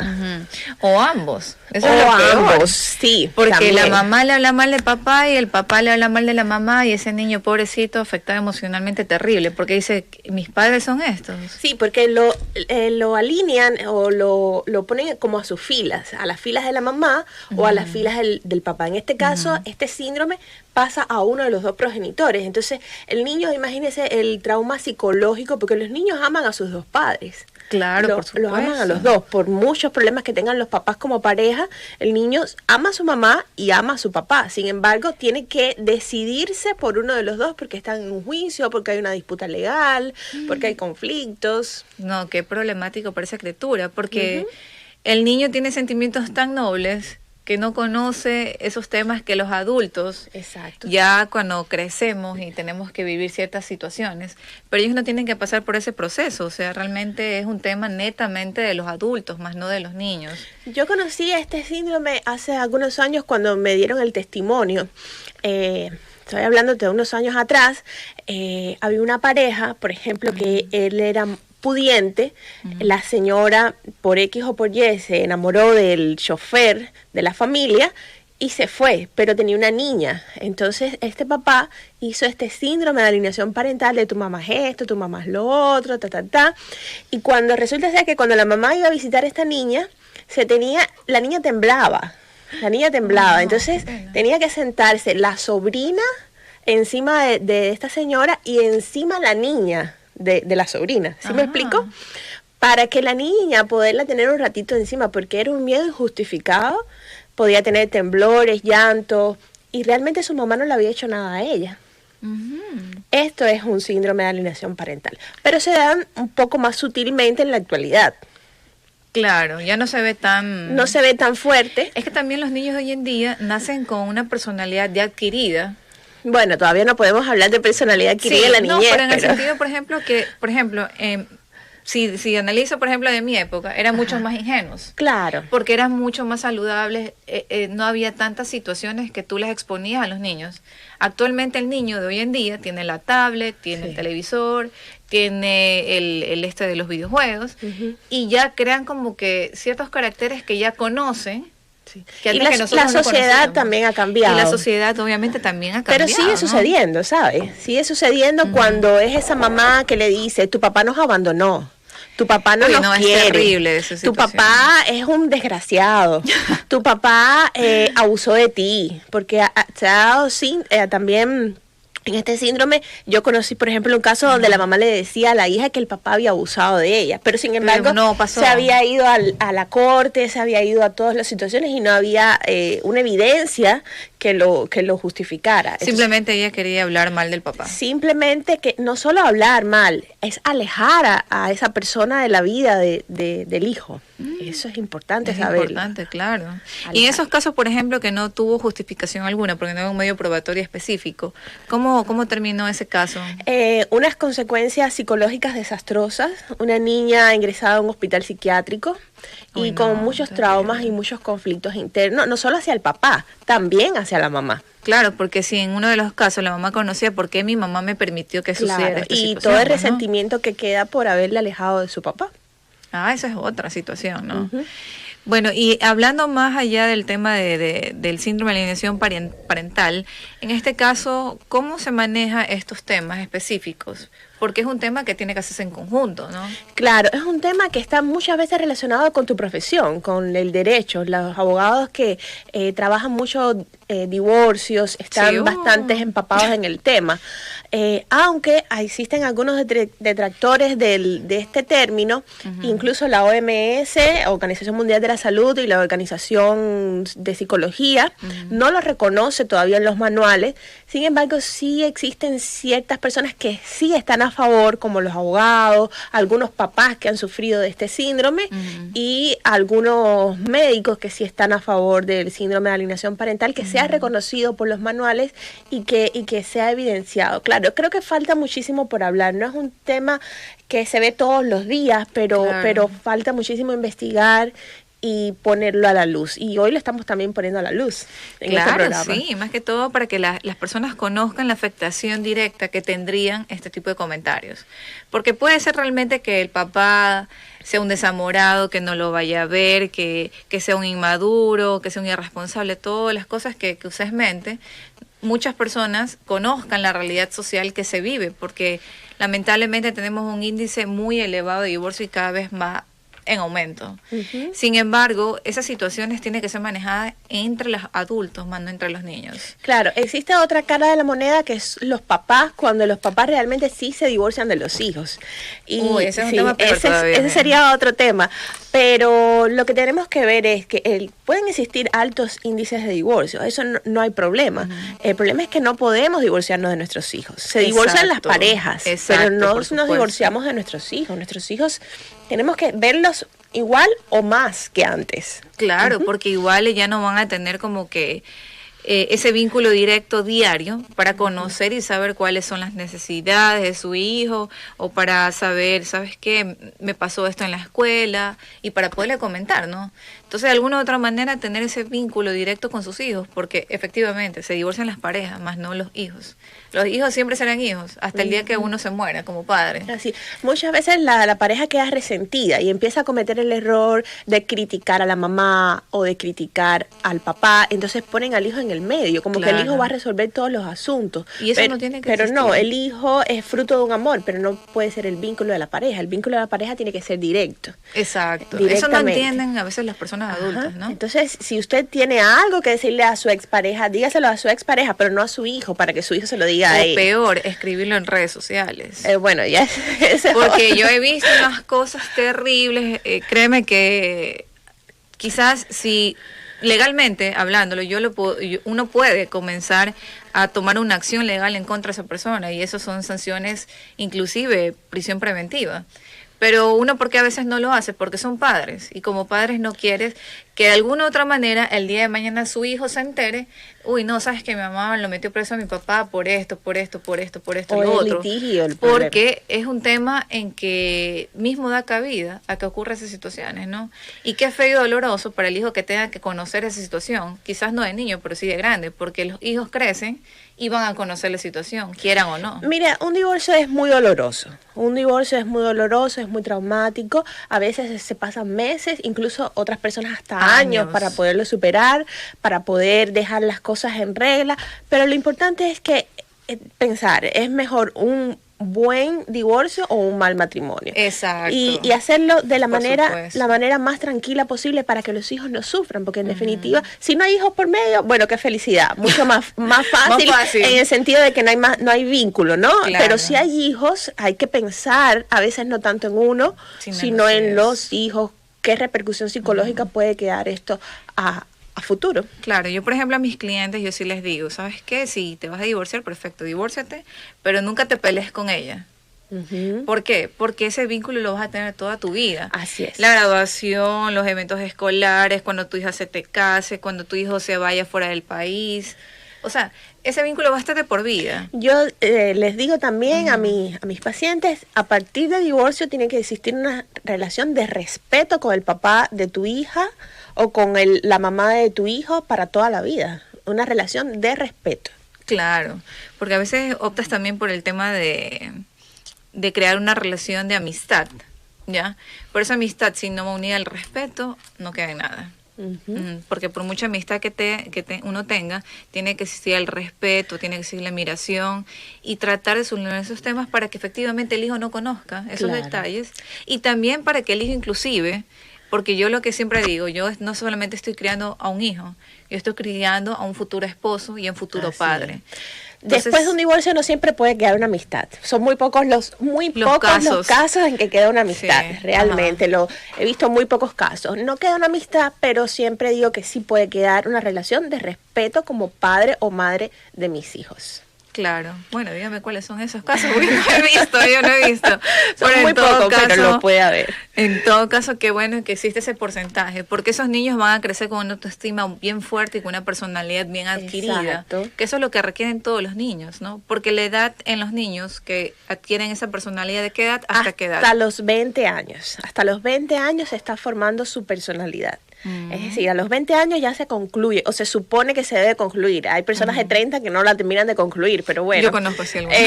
O ambos. Eso es lo peor. Sí. Porque también. La mamá le habla mal del papá y el papá le habla mal de la mamá, y ese niño pobrecito afectado emocionalmente terrible, porque dice, mis padres son estos. Sí, porque lo alinean o lo ponen como a sus filas, a las filas de la mamá o a las filas del papá. En este caso, este síndrome pasa a uno de los dos progenitores. Entonces, el niño, imagínese el trauma psicológico, porque los niños aman a sus dos padres. Claro, por supuesto. Los aman a los dos. Por muchos problemas que tengan los papás como pareja, el niño ama a su mamá y ama a su papá. Sin embargo, tiene que decidirse por uno de los dos porque están en un juicio, porque hay una disputa legal, porque hay conflictos. No, qué problemático para esa criatura, porque el niño tiene sentimientos tan nobles que no conoce esos temas que los adultos, exacto, ya cuando crecemos y tenemos que vivir ciertas situaciones, pero ellos no tienen que pasar por ese proceso. O sea, realmente es un tema netamente de los adultos, más no de los niños. Yo conocí este síndrome hace algunos años cuando me dieron el testimonio. Estoy hablando de unos años atrás. Había una pareja, por ejemplo, que él era pudiente, la señora por X o por Y se enamoró del chofer de la familia y se fue, pero tenía una niña. Entonces este papá hizo este síndrome de alienación parental de tu mamá es esto, tu mamá es lo otro, y cuando resulta ser que cuando la mamá iba a visitar a esta niña, la niña temblaba, entonces tenía que sentarse la sobrina encima de esta señora y encima la niña de la sobrina, ¿sí me explico? Para que la niña poderla tener un ratito encima, porque era un miedo injustificado, podía tener temblores, llantos, y realmente su mamá no le había hecho nada a ella. Esto es un síndrome de alienación parental, pero se dan un poco más sutilmente en la actualidad. Claro, ya no se ve tan... No se ve tan fuerte. Es que también los niños de hoy en día nacen con una personalidad ya adquirida. Bueno, todavía no podemos hablar de personalidad adquirida en la niñez. Pero en el sentido, por ejemplo, si analizo, por ejemplo, de mi época, eran mucho más ingenuos. Claro. Porque eran mucho más saludables, no había tantas situaciones que tú les exponías a los niños. Actualmente el niño de hoy en día tiene la tablet, tiene el televisor, tiene el de los videojuegos, y ya crean como que ciertos caracteres que ya conocen, Sí. Que Y antes que nosotros la no sociedad conocíamos. también ha cambiado. Y la sociedad obviamente también ha cambiado. Pero sigue ¿no? sucediendo, ¿sabes? Sigue sucediendo cuando es esa mamá que le dice, tu papá nos abandonó. Tu papá no Uy, nos no, es quiere. terrible esa Tu situación. papá es un desgraciado. Tu papá abusó de ti. Porque se ha dado también en este síndrome. Yo conocí, por ejemplo, un caso donde la mamá le decía a la hija que el papá había abusado de ella. Pero sin embargo, no pasó. se había ido a la corte, se había ido a todas las situaciones y no había una evidencia que lo justificara. Entonces, Simplemente ella quería hablar mal del papá. simplemente que no solo hablar mal, es alejar a esa persona de la vida del hijo. Eso es importante Es saberlo. importante, claro. Alejar. Y en esos casos, por ejemplo, que no tuvo justificación alguna, porque no hay un medio probatorio específico, ¿cómo terminó ese caso? Unas consecuencias psicológicas desastrosas, una niña ingresada a un hospital psiquiátrico y Uy, con no, muchos terrible. traumas y muchos conflictos internos, no solo hacia el papá, también hacia la mamá. Claro, porque si en uno de los casos la mamá conocía por qué mi mamá me permitió que sucediera Claro, esta y situación, todo el ¿no? resentimiento que queda por haberle alejado de su papá. Ah, esa es otra situación, ¿no? Ujú. Bueno, y hablando más allá del tema del síndrome de alienación parental, en este caso, ¿cómo se maneja estos temas específicos? Porque es un tema que tiene que hacerse en conjunto, ¿no? Claro, es un tema que está muchas veces relacionado con tu profesión, con el derecho. Los abogados que trabajan mucho divorcios están Sí, bastante empapados en el tema. Aunque existen algunos detractores de este término, incluso la OMS, Organización Mundial de la Salud, y la Organización de Psicología, no lo reconoce todavía en los manuales. Sin embargo, sí existen ciertas personas que sí están a favor, como los abogados, algunos papás que han sufrido de este síndrome y algunos médicos que sí están a favor del síndrome de alienación parental, que sea reconocido por los manuales y que sea evidenciado. Claro, creo que falta muchísimo por hablar. No es un tema que se ve todos los días, pero falta muchísimo investigar y ponerlo a la luz. Y hoy lo estamos también poniendo a la luz en este Claro, programa. sí, más que todo para que las personas conozcan la afectación directa que tendrían este tipo de comentarios. Porque puede ser realmente que el papá sea un desamorado, que no lo vaya a ver, que sea un inmaduro, que sea un irresponsable, todas las cosas que usualmente muchas personas conozcan la realidad social que se vive, porque lamentablemente tenemos un índice muy elevado de divorcio y cada vez más en aumento. Sin embargo, esas situaciones tienen que ser manejadas entre los adultos, más no entre los niños. Claro, existe otra cara de la moneda que es los papás, cuando los papás realmente sí se divorcian de los hijos. Y Uy, ese es un tema peor todavía, ese sería otro tema. Pero lo que tenemos que ver es que pueden existir altos índices de divorcio, eso no hay problema. El problema es que no podemos divorciarnos de nuestros hijos. Se divorcian las parejas, pero no nos divorciamos de nuestros hijos. Nuestros hijos tenemos que verlos igual o más que antes. Claro, porque igual ya no van a tener como que ese vínculo directo diario para conocer y saber cuáles son las necesidades de su hijo, o para saber, ¿sabes qué? Me pasó esto en la escuela, y para poderle comentar, ¿no? Entonces, de alguna u otra manera, tener ese vínculo directo con sus hijos, porque efectivamente se divorcian las parejas, más no los hijos. Los hijos siempre serán hijos, hasta el día que uno se muera como padre. Así, muchas veces la pareja queda resentida y empieza a cometer el error de criticar a la mamá o de criticar al papá, entonces ponen al hijo en el medio, como que el hijo va a resolver todos los asuntos. Y eso no tiene que Pero existir. no, el hijo es fruto de un amor, pero no puede ser el vínculo de la pareja. El vínculo de la pareja tiene que ser directo. Exacto. Eso no Directamente. entienden a veces las personas adultas, Ajá. ¿no? Entonces, si usted tiene algo que decirle a su expareja, dígaselo a su expareja, pero no a su hijo, para que su hijo se lo diga a O él. peor, escribirlo en redes sociales. Bueno, ya ese es Porque otro. yo he visto unas cosas terribles, créeme que quizás si legalmente hablándolo, uno puede comenzar a tomar una acción legal en contra de esa persona, y eso son sanciones, inclusive prisión preventiva. Pero uno, ¿por qué a veces no lo hace? Porque son padres, y como padres no quieres que de alguna u otra manera el día de mañana su hijo se entere, uy, no, sabes que mi mamá lo metió preso a mi papá por esto, O lo el otro. litigio, el problema. Porque es un tema en que mismo da cabida a que ocurra esas situaciones, ¿no? Y qué feo y doloroso para el hijo que tenga que conocer esa situación, quizás no de niño, pero sí de grande, porque los hijos crecen y van a conocer la situación, quieran o no. Mira, un divorcio es muy doloroso. Un divorcio es muy doloroso, es muy traumático. A veces se pasan meses, incluso otras personas hasta años para poderlo superar, para poder dejar las cosas en regla, pero lo importante es que pensar, es mejor un buen divorcio o un mal matrimonio. Exacto. Y hacerlo de la Por manera supuesto. más tranquila posible para que los hijos no sufran, porque en definitiva, si no hay hijos por medio, bueno, qué felicidad, mucho más fácil, Más fácil. en el sentido de que no hay vínculo, ¿no? Claro. Pero si hay hijos, hay que pensar, a veces no tanto en uno, sino en los hijos, qué repercusión psicológica puede quedar esto a futuro. Claro, yo por ejemplo a mis clientes yo sí les digo, ¿sabes qué? Si te vas a divorciar, perfecto, divórciate, pero nunca te pelees con ella. ¿Por qué? Porque ese vínculo lo vas a tener toda tu vida. Así es. La graduación, los eventos escolares, cuando tu hija se te case, cuando tu hijo se vaya fuera del país. O sea, ese vínculo va a estar de por vida. Yo les digo también a mis pacientes, a partir del divorcio tiene que existir una relación de respeto con el papá de tu hija o con la mamá de tu hijo para toda la vida. Una relación de respeto. Claro, porque a veces optas también por el tema de crear una relación de amistad, ¿ya? Por esa amistad, si no va unida al respeto, no queda en nada. Porque por mucha amistad que uno tenga, tiene que existir el respeto, tiene que existir la admiración y tratar de solucionar esos temas para que efectivamente el hijo no conozca esos detalles y también para que el hijo inclusive, porque yo lo que siempre digo, yo no solamente estoy criando a un hijo, yo estoy criando a un futuro esposo y a un futuro padre. Entonces, después de un divorcio no siempre puede quedar una amistad. Son muy pocos los casos en que queda una amistad. Sí, realmente he visto muy pocos casos. No queda una amistad, pero siempre digo que sí puede quedar una relación de respeto como padre o madre de mis hijos. Claro. Bueno, dígame cuáles son esos casos, porque yo no he visto. Son pero muy pocos, pero lo puede haber. En todo caso, qué bueno que existe ese porcentaje, porque esos niños van a crecer con una autoestima bien fuerte y con una personalidad bien adquirida. Exacto. Que eso es lo que requieren todos los niños, ¿no? Porque la edad en los niños que adquieren esa personalidad, ¿de qué edad hasta qué edad? Hasta los 20 años. Hasta los 20 años se está formando su personalidad. Es decir, a los 20 años ya se concluye, o se supone que se debe concluir. Hay personas de 30 que no la terminan de concluir, pero bueno. Yo conozco así algunos.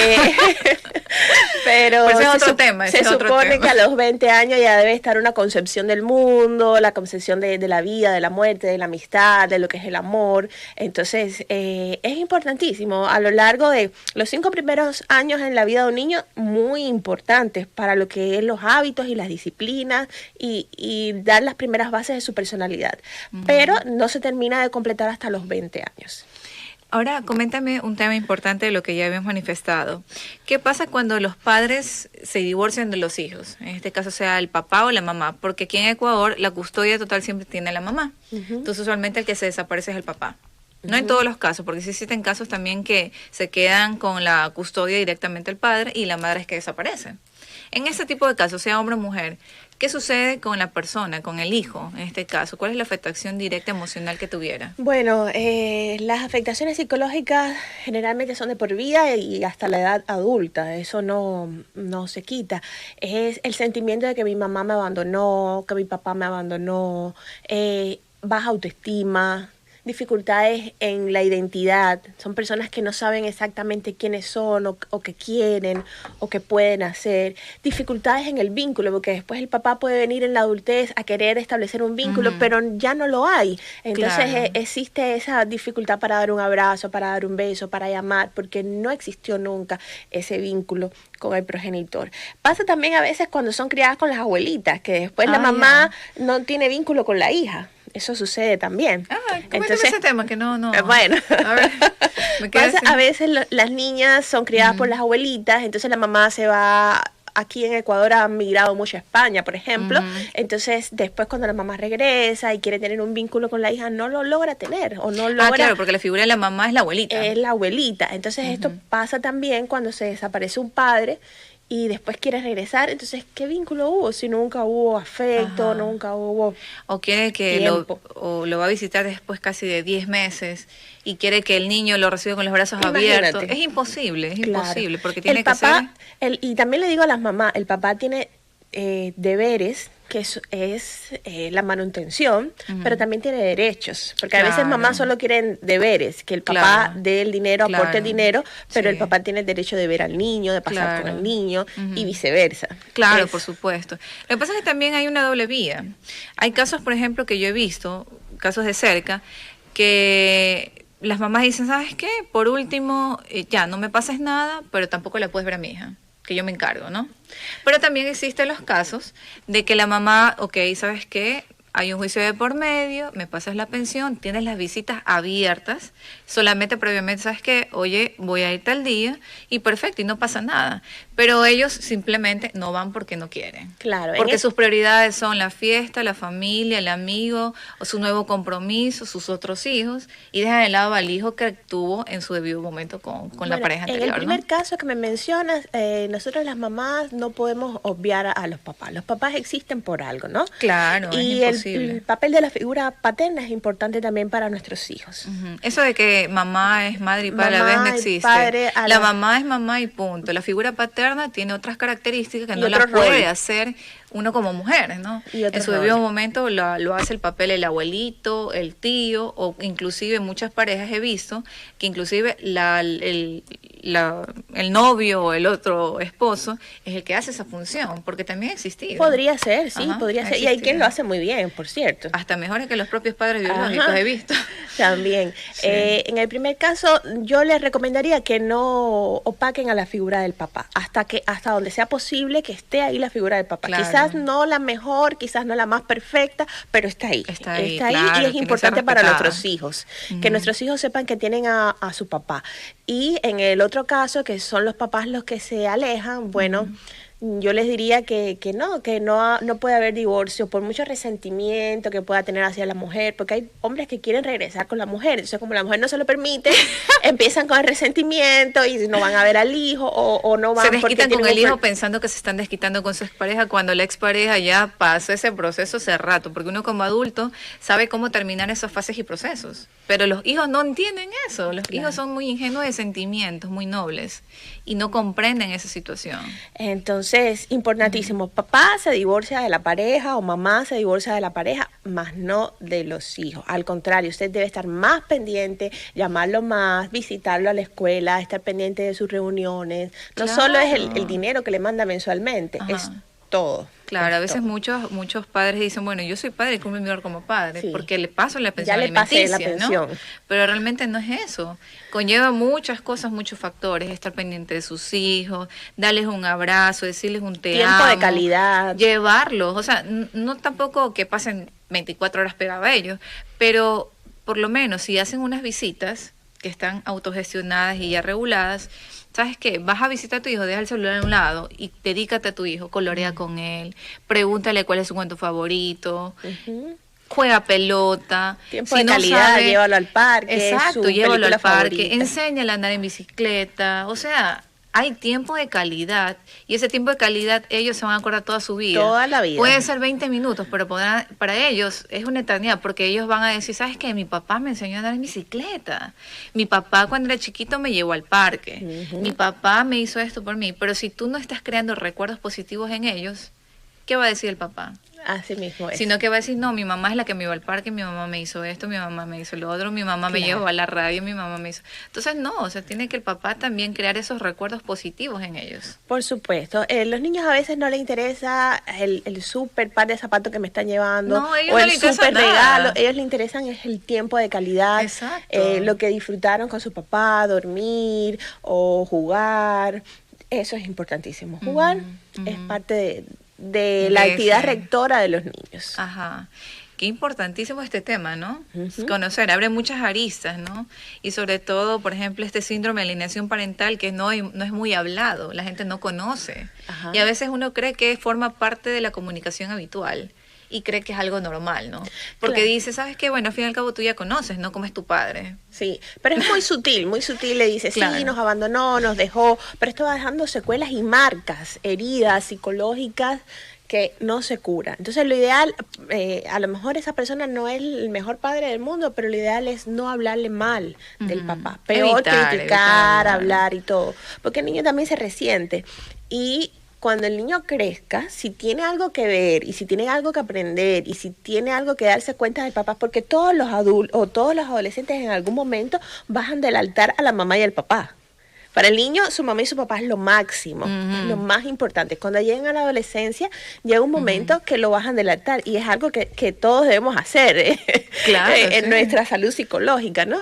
Pero ese es otro tema. Se supone que a los 20 años ya debe estar una concepción del mundo, la concepción de la vida, de la muerte, de la amistad, de lo que es el amor. Entonces, es importantísimo. A lo largo de los 5 primeros años en la vida de un niño, muy importantes para lo que es los hábitos y las disciplinas y dar las primeras bases de su personalidad. Pero no se termina de completar hasta los 20 años. Ahora, coméntame un tema importante de lo que ya habíamos manifestado. ¿Qué pasa cuando los padres se divorcian de los hijos? En este caso sea el papá o la mamá, porque aquí en Ecuador la custodia total siempre tiene la mamá. Entonces usualmente el que se desaparece es el papá. No en todos los casos, porque sí existen casos también que se quedan con la custodia directamente el padre y la madre es que desaparece. En este tipo de casos, sea hombre o mujer, ¿qué sucede con la persona, con el hijo en este caso? ¿Cuál es la afectación directa emocional que tuviera? Bueno, las afectaciones psicológicas generalmente son de por vida y hasta la edad adulta. Eso no se quita. Es el sentimiento de que mi mamá me abandonó, que mi papá me abandonó, baja autoestima, dificultades en la identidad. Son personas que no saben exactamente quiénes son o qué quieren o qué pueden hacer. Dificultades en el vínculo, porque después el papá puede venir en la adultez a querer establecer un vínculo, pero ya no lo hay. Entonces existe esa dificultad para dar un abrazo, para dar un beso, para llamar, porque no existió nunca ese vínculo con el progenitor. Pasa también a veces cuando son criadas con las abuelitas, que después la mamá no tiene vínculo con la hija. Eso sucede también. Entonces, ese tema que no. Bueno, a ver, a veces las niñas son criadas por las abuelitas, entonces la mamá se va. Aquí en Ecuador ha migrado mucho a España, por ejemplo. Entonces, después cuando la mamá regresa y quiere tener un vínculo con la hija, no lo logra tener o no logra. Claro, porque la figura de la mamá es la abuelita. Es la abuelita. Entonces, esto pasa también cuando se desaparece un padre y después quiere regresar. Entonces, ¿qué vínculo hubo? Si nunca hubo afecto, nunca hubo o quiere que lo va a visitar después casi de 10 meses y quiere que el niño lo reciba con los brazos abiertos. Es imposible, imposible, porque tiene que ser. Y también le digo a las mamás, el papá tiene deberes que es la manutención, pero también tiene derechos, porque a veces mamás solo quieren deberes, que el papá dé el dinero, aporte el dinero, pero el papá tiene el derecho de ver al niño, de pasar con el niño y viceversa. Claro, por supuesto. Lo que pasa es que también hay una doble vía. Hay casos, por ejemplo, que yo he visto, casos de cerca, que las mamás dicen, ¿sabes qué? Por último, ya, no me pases nada, pero tampoco la puedes ver a mi hija, que yo me encargo, ¿no? Pero también existen los casos de que la mamá, ok, ¿sabes qué? Hay un juicio de por medio, me pasas la pensión, tienes las visitas abiertas, solamente previamente, ¿sabes qué? Oye, voy a ir tal día y perfecto, y no pasa nada. Pero ellos simplemente no van porque no quieren. Claro. Porque sus prioridades son la fiesta, la familia, el amigo, o su nuevo compromiso, sus otros hijos, y dejan de lado al hijo que tuvo en su debido momento con la pareja anterior. En el primer caso que me mencionas, nosotros las mamás no podemos obviar a los papás. Los papás existen por algo, ¿no? Claro, y es imposible. El papel de la figura paterna es importante también para nuestros hijos. Eso de que mamá es madre y padre a la vez no existe. La mamá es mamá y punto. La figura paterna tiene otras características que no las puede hacer uno como mujer, ¿no? En su debido momento lo hace el papel el abuelito, el tío, o inclusive muchas parejas he visto que inclusive el novio o el otro esposo es el que hace esa función, porque también ha existido. Podría ser, sí, podría ser. Y hay quien lo hace muy bien, por cierto. Hasta mejores que los propios padres biológicos he visto. También. Sí. En el primer caso, yo les recomendaría que no opaquen a la figura del papá, hasta donde sea posible que esté ahí la figura del papá. Claro. Quizás no la mejor, quizás no la más perfecta, pero está ahí. Está ahí claro, y es importante para nuestros hijos. Que nuestros hijos sepan que tienen a su papá. Y en el otro caso, que son los papás los que se alejan, bueno, yo les diría que no puede haber divorcio por mucho resentimiento que pueda tener hacia la mujer, porque hay hombres que quieren regresar con la mujer, entonces como la mujer no se lo permite, empiezan con el resentimiento y no van a ver al hijo o no van. Se desquitan con el hijo pensando que se están desquitando con su expareja cuando la expareja ya pasó ese proceso hace rato, porque uno como adulto sabe cómo terminar esas fases y procesos, pero los hijos no entienden eso, los hijos son muy ingenuos de sentimientos, muy nobles y no comprenden esa situación. Entonces, importantísimo, papá se divorcia de la pareja o mamá se divorcia de la pareja, más no de los hijos. Al contrario, usted debe estar más pendiente, llamarlo más, visitarlo a la escuela, estar pendiente de sus reuniones. No solo es el dinero que le manda mensualmente, es todo. Claro, a veces muchos padres dicen, bueno, yo soy padre y cumplo mi rol como padre, porque le paso la pensión alimenticia, ¿no? Pero realmente no es eso. Conlleva muchas cosas, muchos factores, estar pendiente de sus hijos, darles un abrazo, decirles un te amo. Tiempo de calidad. Llevarlos, o sea, no tampoco que pasen 24 horas pegados a ellos, pero por lo menos si hacen unas visitas que están autogestionadas y ya reguladas, ¿sabes qué? Vas a visitar a tu hijo, deja el celular a un lado y dedícate a tu hijo, colorea con él, pregúntale cuál es su cuento favorito, juega pelota. Tiempo de calidad, llévalo al parque. Exacto, llévalo al parque, enséñale a andar en bicicleta, o sea, hay tiempo de calidad y ese tiempo de calidad ellos se van a acordar toda su vida. Toda la vida. Puede ser 20 minutos, pero para ellos es una eternidad porque ellos van a decir, ¿sabes qué? Mi papá me enseñó a andar en bicicleta. Mi papá cuando era chiquito me llevó al parque. Mi papá me hizo esto por mí. Pero si tú no estás creando recuerdos positivos en ellos, ¿qué va a decir el papá? Así mismo es. Sino que va a decir, no, mi mamá es la que me llevó al parque, mi mamá me hizo esto, mi mamá me hizo lo otro, mi mamá me llevó a la radio, mi mamá me hizo... Entonces, no, o sea, tiene que el papá también crear esos recuerdos positivos en ellos. Por supuesto. Los niños a veces no les interesa el súper par de zapatos que me están llevando, o el súper regalo. Ellos les interesan es el tiempo de calidad, lo que disfrutaron con su papá, dormir o jugar. Eso es importantísimo. Jugar es parte de la actividad rectora de los niños. Ajá. Qué importantísimo este tema, ¿no? Conocer, abre muchas aristas, ¿no? Y sobre todo, por ejemplo, este síndrome de alienación parental que no es muy hablado, la gente no conoce. Y a veces uno cree que forma parte de la comunicación habitual y cree que es algo normal, ¿no? Porque dice, ¿sabes qué? Bueno, al fin y al cabo tú ya conoces, ¿no? Cómo es tu padre. Sí, pero es muy sutil, le dice, sí, nos abandonó, nos dejó, pero esto va dejando secuelas y marcas, heridas psicológicas que no se curan. Entonces lo ideal, a lo mejor esa persona no es el mejor padre del mundo, pero lo ideal es no hablarle mal del papá. Peor criticar, hablar y todo, porque el niño también se resiente. Y cuando el niño crezca, si tiene algo que ver y si tiene algo que aprender y si tiene algo que darse cuenta del papá, porque todos los adultos o todos los adolescentes en algún momento bajan del altar a la mamá y al papá. Para el niño, su mamá y su papá es lo máximo, es lo más importante. Cuando llegan a la adolescencia, llega un momento que lo bajan del altar y es algo que todos debemos hacer Claro, en nuestra salud psicológica, ¿no?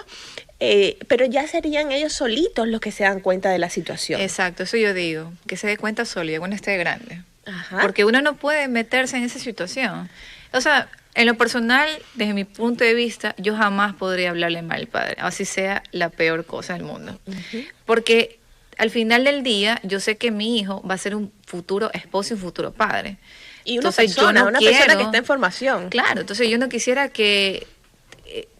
Pero ya serían ellos solitos los que se dan cuenta de la situación. Exacto, eso yo digo, que se dé cuenta solo y cuando esté grande. Ajá. Porque uno no puede meterse en esa situación. O sea, en lo personal, desde mi punto de vista, yo jamás podría hablarle mal al padre, así sea la peor cosa del mundo. Porque al final del día, yo sé que mi hijo va a ser un futuro esposo y un futuro padre. Y una Entonces, persona que está en formación. Claro, entonces yo no quisiera que,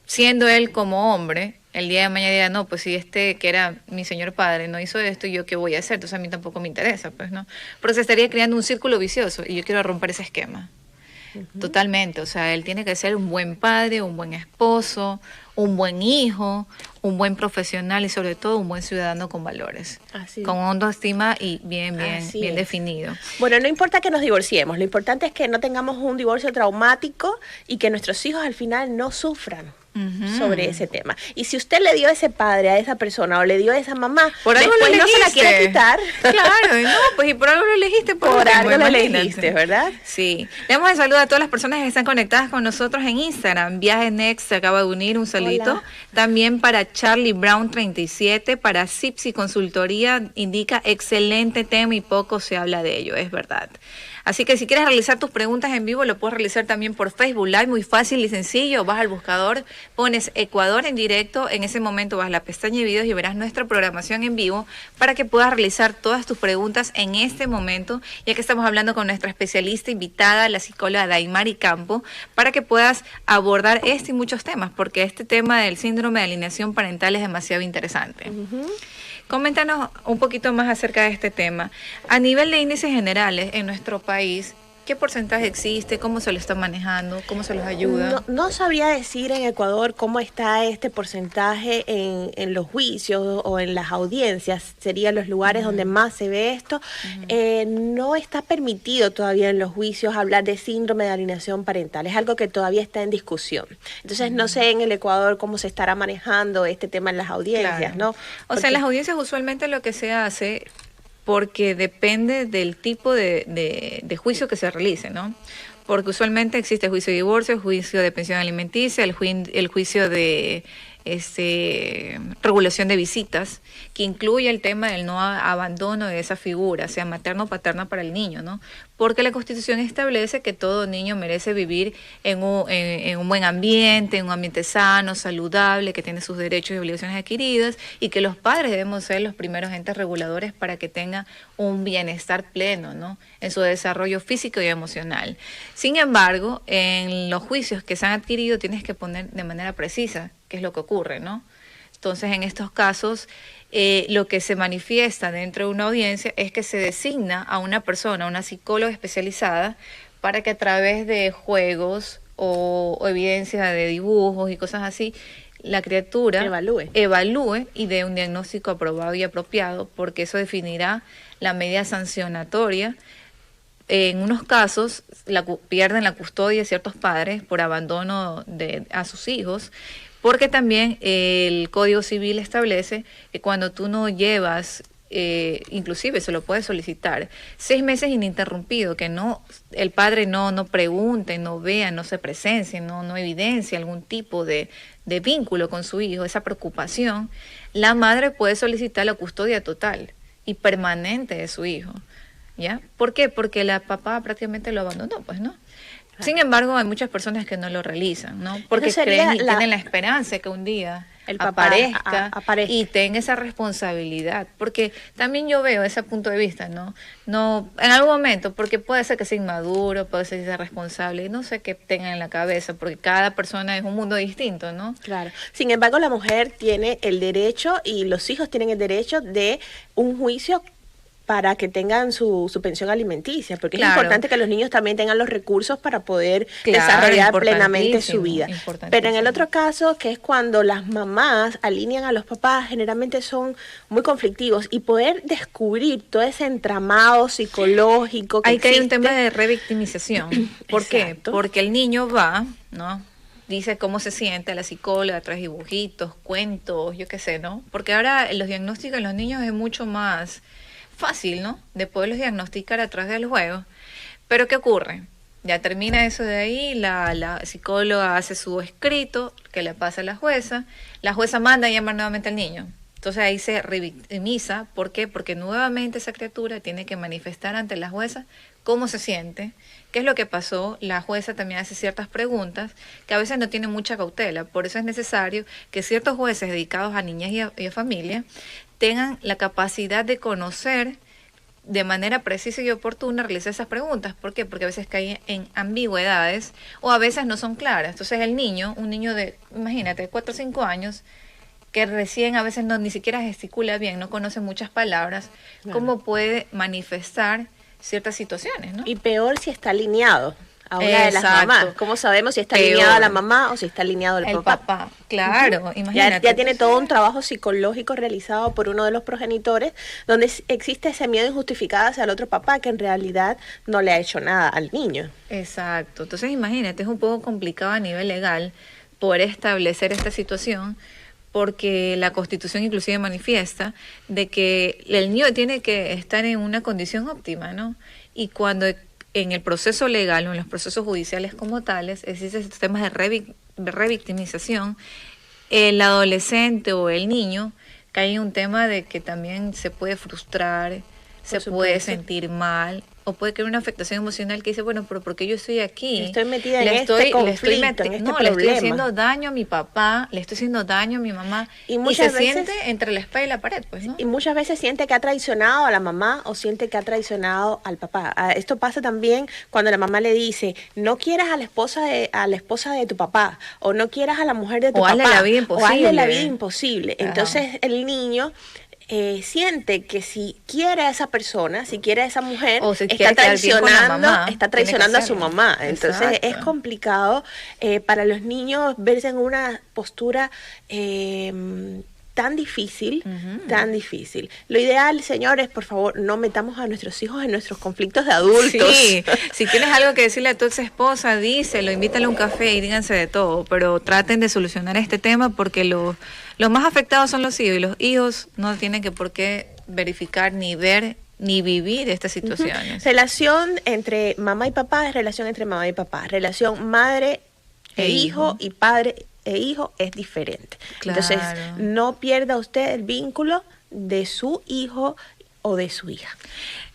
siendo él como hombre, el día de mañana diga, no, pues si que era mi señor padre, no hizo esto, ¿yo qué voy a hacer? Entonces a mí tampoco me interesa, pues, ¿no? Porque se estaría creando un círculo vicioso y yo quiero romper ese esquema. Totalmente, o sea, él tiene que ser un buen padre, un buen esposo, un buen hijo, un buen profesional y sobre todo un buen ciudadano con valores, con autoestima y bien definido. Bueno, no importa que nos divorciemos, lo importante es que no tengamos un divorcio traumático y que nuestros hijos al final no sufran sobre ese tema. Y si usted le dio a ese padre, a esa persona o le dio a esa mamá, por algo después lo no se la quiere quitar. Claro, no, pues y por algo lo elegiste. Por algo lo elegiste, ¿verdad? Sí. Le damos el saludo a todas las personas que están conectadas con nosotros en Instagram. Viaje Next se acaba de unir, un saludito. Hola. También para Charlie Brown 37, para Cipsi Consultoría, indica excelente tema y poco se habla de ello, es verdad. Así que si quieres realizar tus preguntas en vivo, lo puedes realizar también por Facebook Live, muy fácil y sencillo. Vas al buscador, pones Ecuador en directo, en ese momento vas a la pestaña de videos y verás nuestra programación en vivo para que puedas realizar todas tus preguntas en este momento, ya que estamos hablando con nuestra especialista invitada, la psicóloga Daimari Campo, para que puedas abordar este y muchos temas, porque este tema del síndrome de alienación parental es demasiado interesante. Coméntanos un poquito más acerca de este tema. A nivel de índices generales en nuestro país, ¿qué porcentaje existe? ¿Cómo se lo está manejando? ¿Cómo se los ayuda? No sabría decir en Ecuador cómo está este porcentaje en los juicios o en las audiencias. Serían los lugares donde más se ve esto. No está permitido todavía en los juicios hablar de síndrome de alienación parental. Es algo que todavía está en discusión. Entonces, no sé en el Ecuador cómo se estará manejando este tema en las audiencias, ¿no? O sea, en las audiencias usualmente lo que se hace, porque depende del tipo de juicio que se realice, ¿no? Porque usualmente existe juicio de divorcio, juicio de pensión alimenticia, el juicio de regulación de visitas, que incluye el tema del no abandono de esa figura, sea materno o paterna para el niño, ¿no? Porque la Constitución establece que todo niño merece vivir en un buen ambiente, en un ambiente sano, saludable, que tiene sus derechos y obligaciones adquiridas, y que los padres debemos ser los primeros entes reguladores para que tenga un bienestar pleno, ¿no? En su desarrollo físico y emocional. Sin embargo, en los juicios que se han adquirido tienes que poner de manera precisa qué es lo que ocurre, ¿no? Entonces, en estos casos, lo que se manifiesta dentro de una audiencia es que se designa a una persona, una psicóloga especializada, para que a través de juegos o evidencia de dibujos y cosas así, la criatura evalúe y dé un diagnóstico aprobado y apropiado, porque eso definirá la medida sancionatoria. En unos casos pierden la custodia de ciertos padres por abandono a sus hijos, porque también el Código Civil establece que cuando tú no llevas, inclusive se lo puedes solicitar, 6 meses ininterrumpido, que el padre no pregunte, no vea, no se presencie, no evidencie algún tipo de vínculo con su hijo, esa preocupación, la madre puede solicitar la custodia total y permanente de su hijo. ¿Ya? ¿Por qué? Porque la papá prácticamente lo abandonó, pues, ¿no? Sin embargo, hay muchas personas que no lo realizan, ¿no? Porque creen y tienen la esperanza de que un día el papá aparezca y tenga esa responsabilidad. Porque también yo veo ese punto de vista, ¿no? En algún momento, porque puede ser que sea inmaduro, puede ser que sea responsable, no sé qué tengan en la cabeza, porque cada persona es un mundo distinto, ¿no? Claro. Sin embargo, la mujer tiene el derecho y los hijos tienen el derecho de un juicio para que tengan su pensión alimenticia, porque Claro. es importante que los niños también tengan los recursos para poder Claro, desarrollar plenamente su importantísimo, vida. importantísimo. Pero en el otro caso, que es cuando las mamás alinean a los papás, generalmente son muy conflictivos, y poder descubrir todo ese entramado psicológico que Hay que hay un existe. tema de revictimización. ¿Por qué? Exacto. Porque el niño va, ¿no? Dice cómo se siente a la psicóloga, trae dibujitos, cuentos, yo qué sé, ¿no? Porque ahora los diagnósticos en los niños es mucho más fácil, ¿no? De poderlos diagnosticar a través del juego. Pero ¿qué ocurre? Ya termina eso de ahí, la psicóloga hace su escrito que le pasa a la jueza manda a llamar nuevamente al niño. Entonces ahí se revictimiza. ¿Por qué? Porque nuevamente esa criatura tiene que manifestar ante la jueza cómo se siente, qué es lo que pasó. La jueza también hace ciertas preguntas que a veces no tienen mucha cautela. Por eso es necesario que ciertos jueces dedicados a niñas y a familia tengan la capacidad de conocer de manera precisa y oportuna realizar esas preguntas. ¿Por qué? Porque a veces caen en ambigüedades o a veces no son claras. Entonces el niño, un niño de, imagínate, 4 o 5 años, que recién a veces ni siquiera gesticula bien, no conoce muchas palabras, Claro. ¿cómo puede manifestar ciertas situaciones, ¿no? Y peor si está alineado a una de las Exacto. mamás. ¿Cómo sabemos si está Peor. alineado a la mamá o si está alineado al El papá? papá, claro, Ya, imagínate. ya tiene todo un trabajo psicológico realizado por uno de los progenitores, donde existe ese miedo injustificado hacia el otro papá que en realidad no le ha hecho nada al niño. Exacto. Entonces, imagínate, es un poco complicado a nivel legal poder establecer esta situación, porque la Constitución inclusive manifiesta de que el niño tiene que estar en una condición óptima, ¿no? Y cuando en el proceso legal o en los procesos judiciales como tales existen estos temas de revictimización, el adolescente o el niño cae en un tema de que también se puede frustrar, se puede supuesto. sentir mal, o puede crear una afectación emocional que dice, bueno, pero ¿por qué yo estoy aquí? Estoy metida en Le este estoy conflicto, en este no, le estoy problema. haciendo daño a mi papá, le estoy haciendo daño a mi mamá, Y y muchas se veces- siente entre la espada y la pared, pues, ¿no? Y muchas veces siente que ha traicionado a la mamá o siente que ha traicionado al papá. Esto pasa también cuando la mamá le dice, no quieras a la esposa de tu papá, o no quieras a la mujer de tu O papá, hazle la vida o hazle la imposible. vida imposible. Ajá. Entonces el niño siente que si quiere a esa persona, si quiere a esa mujer, O si está quiere quedar bien con la traicionando, mamá, está tiene que traicionando a su hacerlo. mamá. Entonces Exacto. es complicado para los niños verse en una postura tan difícil, Ujú. tan difícil. Lo ideal, señores, por favor, no metamos a nuestros hijos en nuestros conflictos de adultos. Sí, si tienes algo que decirle a tu ex esposa, díselo, invítale a un café y díganse de todo, pero traten de solucionar este tema porque los más afectados son los hijos, y los hijos no tienen que por qué verificar ni ver ni vivir estas situaciones. Relación entre mamá y papá es relación entre mamá y papá. Relación madre e hijo y padre e hijo es diferente. Claro. Entonces, no pierda usted el vínculo de su hijo o de su hija.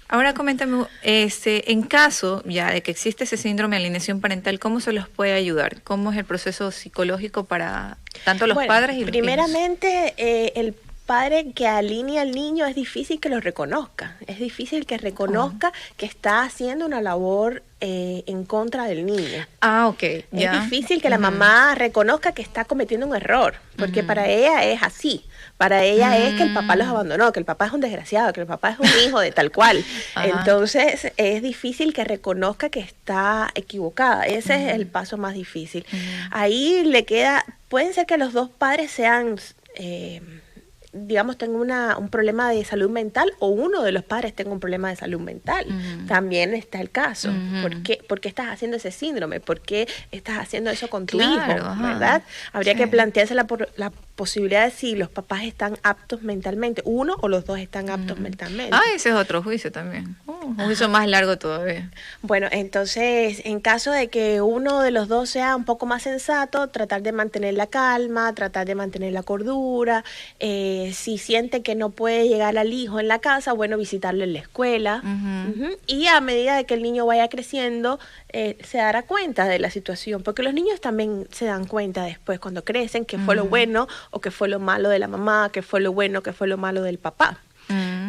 Ahora coméntame, en caso ya de que existe ese síndrome de alienación parental, ¿cómo se los puede ayudar? ¿Cómo es el proceso psicológico para tanto los Bueno, padres y los hijos? primeramente, el padre que alinea al niño es difícil que lo reconozca. Es difícil que reconozca que está haciendo una labor en contra del niño. Ah, ok. Ya. Es difícil que la mamá reconozca que está cometiendo un error, porque para ella es así. Para ella es que el papá los abandonó, que el papá es un desgraciado, que el papá es un hijo de tal cual. Ajá. Entonces es difícil que reconozca que está equivocada. Ese es el paso más difícil. Ahí le queda, pueden ser que los dos padres sean... digamos, tenga un problema de salud mental o uno de los padres tenga un problema de salud mental. También está el caso. ¿Por qué estás haciendo ese síndrome? ¿Por qué estás haciendo eso con tu Claro, hijo? ajá. ¿Verdad? Habría Sí. que plantearse la posibilidad de si los papás están aptos mentalmente, uno o los dos están aptos mentalmente. Ah, ese es otro juicio también. Un juicio más largo todavía. Bueno, entonces, en caso de que uno de los dos sea un poco más sensato, tratar de mantener la calma, tratar de mantener la cordura. Si siente que no puede llegar al hijo en la casa, bueno, visitarlo en la escuela. Ujú. Y a medida de que el niño vaya creciendo, se dará cuenta de la situación, porque los niños también se dan cuenta después cuando crecen qué fue lo bueno o qué fue lo malo de la mamá, qué fue lo bueno, qué fue lo malo del papá.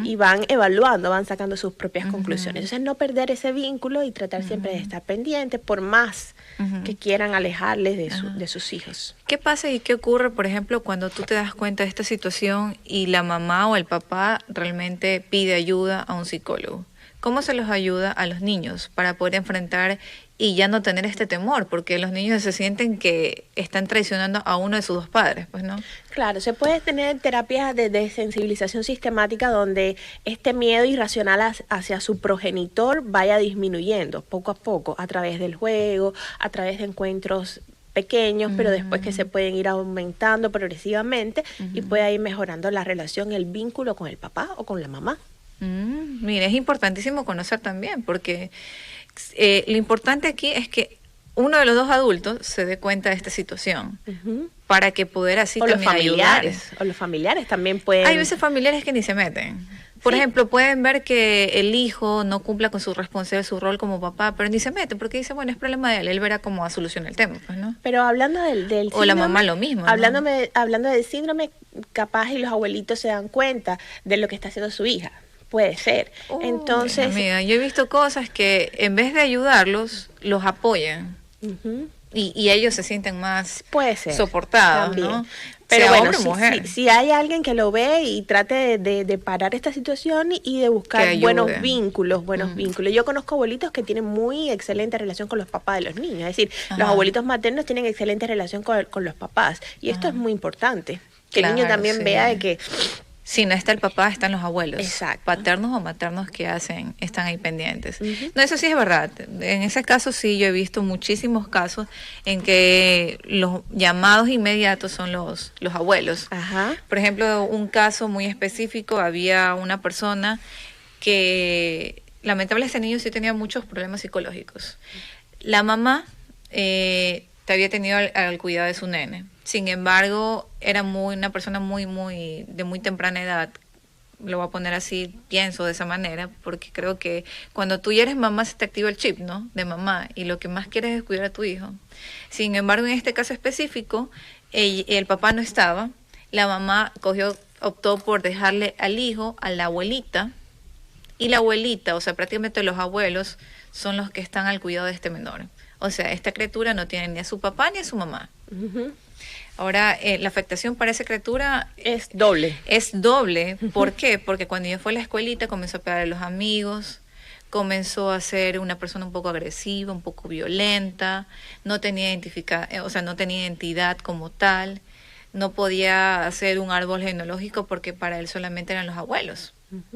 y van evaluando, van sacando sus propias conclusiones. Entonces, no perder ese vínculo y tratar siempre de estar pendiente, por más que quieran alejarles de sus hijos. ¿Qué pasa y qué ocurre, por ejemplo, cuando tú te das cuenta de esta situación y la mamá o el papá realmente pide ayuda a un psicólogo? ¿Cómo se los ayuda a los niños para poder enfrentar y ya no tener este temor? Porque los niños se sienten que están traicionando a uno de sus dos padres, pues, ¿no? Claro, se puede tener terapias de desensibilización sistemática donde este miedo irracional hacia su progenitor vaya disminuyendo poco a poco a través del juego, a través de encuentros pequeños, pero después que se pueden ir aumentando progresivamente y puede ir mejorando la relación, el vínculo con el papá o con la mamá. Mira, es importantísimo conocer también, porque lo importante aquí es que uno de los dos adultos se dé cuenta de esta situación para que poder así o también los familiares, ayudar. o los familiares también pueden. Hay veces familiares que ni se meten. Por ejemplo, pueden ver que el hijo no cumpla con su responsabilidad, su rol como papá, pero ni se meten porque dice, bueno, es problema de él verá cómo va a solucionar el tema, pues, ¿no? Pero hablando del síndrome, o la mamá lo mismo, ¿no? Hablando del síndrome, capaz y los abuelitos se dan cuenta de lo que está haciendo su hija. Puede ser. Entonces, amiga, yo he visto cosas que en vez de ayudarlos, los apoyan. Y ellos se sienten más puede ser, soportados, también. ¿no? Pero sea bueno, hombre o mujer. si hay alguien que lo ve y trate de parar esta situación y de buscar buenos vínculos. Yo conozco abuelitos que tienen muy excelente relación con los papás de los niños. Es decir, los abuelitos maternos tienen excelente relación con los papás. Y esto es muy importante. Que el niño también vea de que... Si no está el papá, están los abuelos. Exacto. Paternos o maternos que están ahí pendientes. No, eso sí es verdad. En ese caso sí, yo he visto muchísimos casos en que los llamados inmediatos son los abuelos. Por ejemplo, un caso muy específico, había una persona que, lamentablemente, este niño sí tenía muchos problemas psicológicos. La mamá había tenido al cuidado de su nene. Sin embargo, era una persona de muy temprana edad. Lo voy a poner así, pienso de esa manera, porque creo que cuando tú ya eres mamá se te activa el chip, ¿no? De mamá, y lo que más quieres es cuidar a tu hijo. Sin embargo, en este caso específico, el papá no estaba. La mamá optó por dejarle al hijo a la abuelita, y la abuelita, o sea, prácticamente los abuelos son los que están al cuidado de este menor. O sea, esta criatura no tiene ni a su papá ni a su mamá. Ahora, la afectación para esa criatura es doble. Es doble. ¿Por qué? Porque cuando ella fue a la escuelita comenzó a pegar a los amigos, comenzó a ser una persona un poco agresiva, un poco violenta, no tenía identidad como tal, no podía hacer un árbol genealógico porque para él solamente eran los abuelos.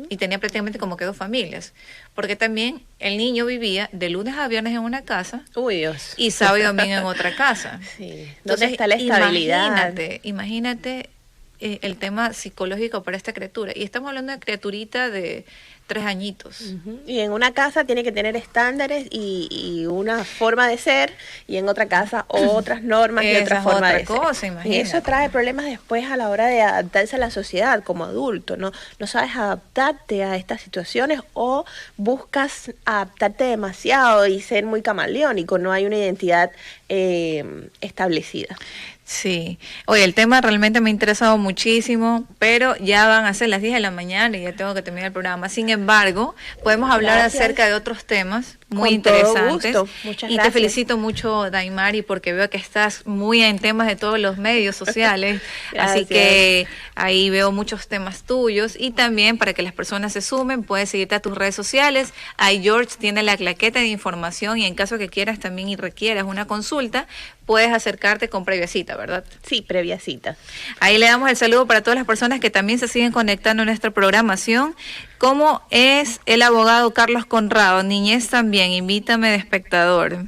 Y tenía prácticamente como que dos familias, porque también el niño vivía de lunes a viernes en una casa. Uy, Dios. Y sábado y domingo en otra casa. Sí. ¿Dónde está la estabilidad? Imagínate el tema psicológico para esta criatura. Y estamos hablando de criaturita de 3 añitos. Y en una casa tiene que tener estándares y una forma de ser, y en otra casa otras normas y otra forma de ser. Imagínate. Y eso trae problemas después a la hora de adaptarse a la sociedad como adulto, ¿no? No sabes adaptarte a estas situaciones o buscas adaptarte demasiado y ser muy camaleónico, no hay una identidad establecida. Sí, oye, el tema realmente me ha interesado muchísimo, pero ya van a ser las 10 de la mañana y ya tengo que terminar el programa. Sin embargo, podemos hablar acerca de otros temas muy interesantes. Todo gusto. Muchas y gracias. Te felicito mucho, Daimari, porque veo que estás muy en temas de todos los medios sociales, así que ahí veo muchos temas tuyos. Y también para que las personas se sumen, puedes seguirte a tus redes sociales. Ahí George tiene la claqueta de información y en caso que quieras también y requieras una consulta, puedes acercarte con previa cita, ¿verdad? Sí, previa cita. Ahí le damos el saludo para todas las personas que también se siguen conectando a nuestra programación, como es el abogado Carlos Conrado, niñez también, invítame de espectador.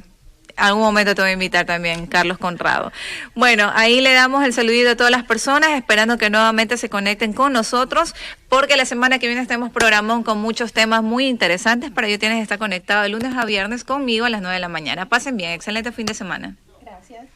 Algún momento te voy a invitar también, Carlos Conrado. Bueno, ahí le damos el saludito a todas las personas, esperando que nuevamente se conecten con nosotros, porque la semana que viene tenemos programón con muchos temas muy interesantes. Para ello tienes que estar conectado de lunes a viernes conmigo a las 9 de la mañana. Pasen bien, excelente fin de semana. Gracias.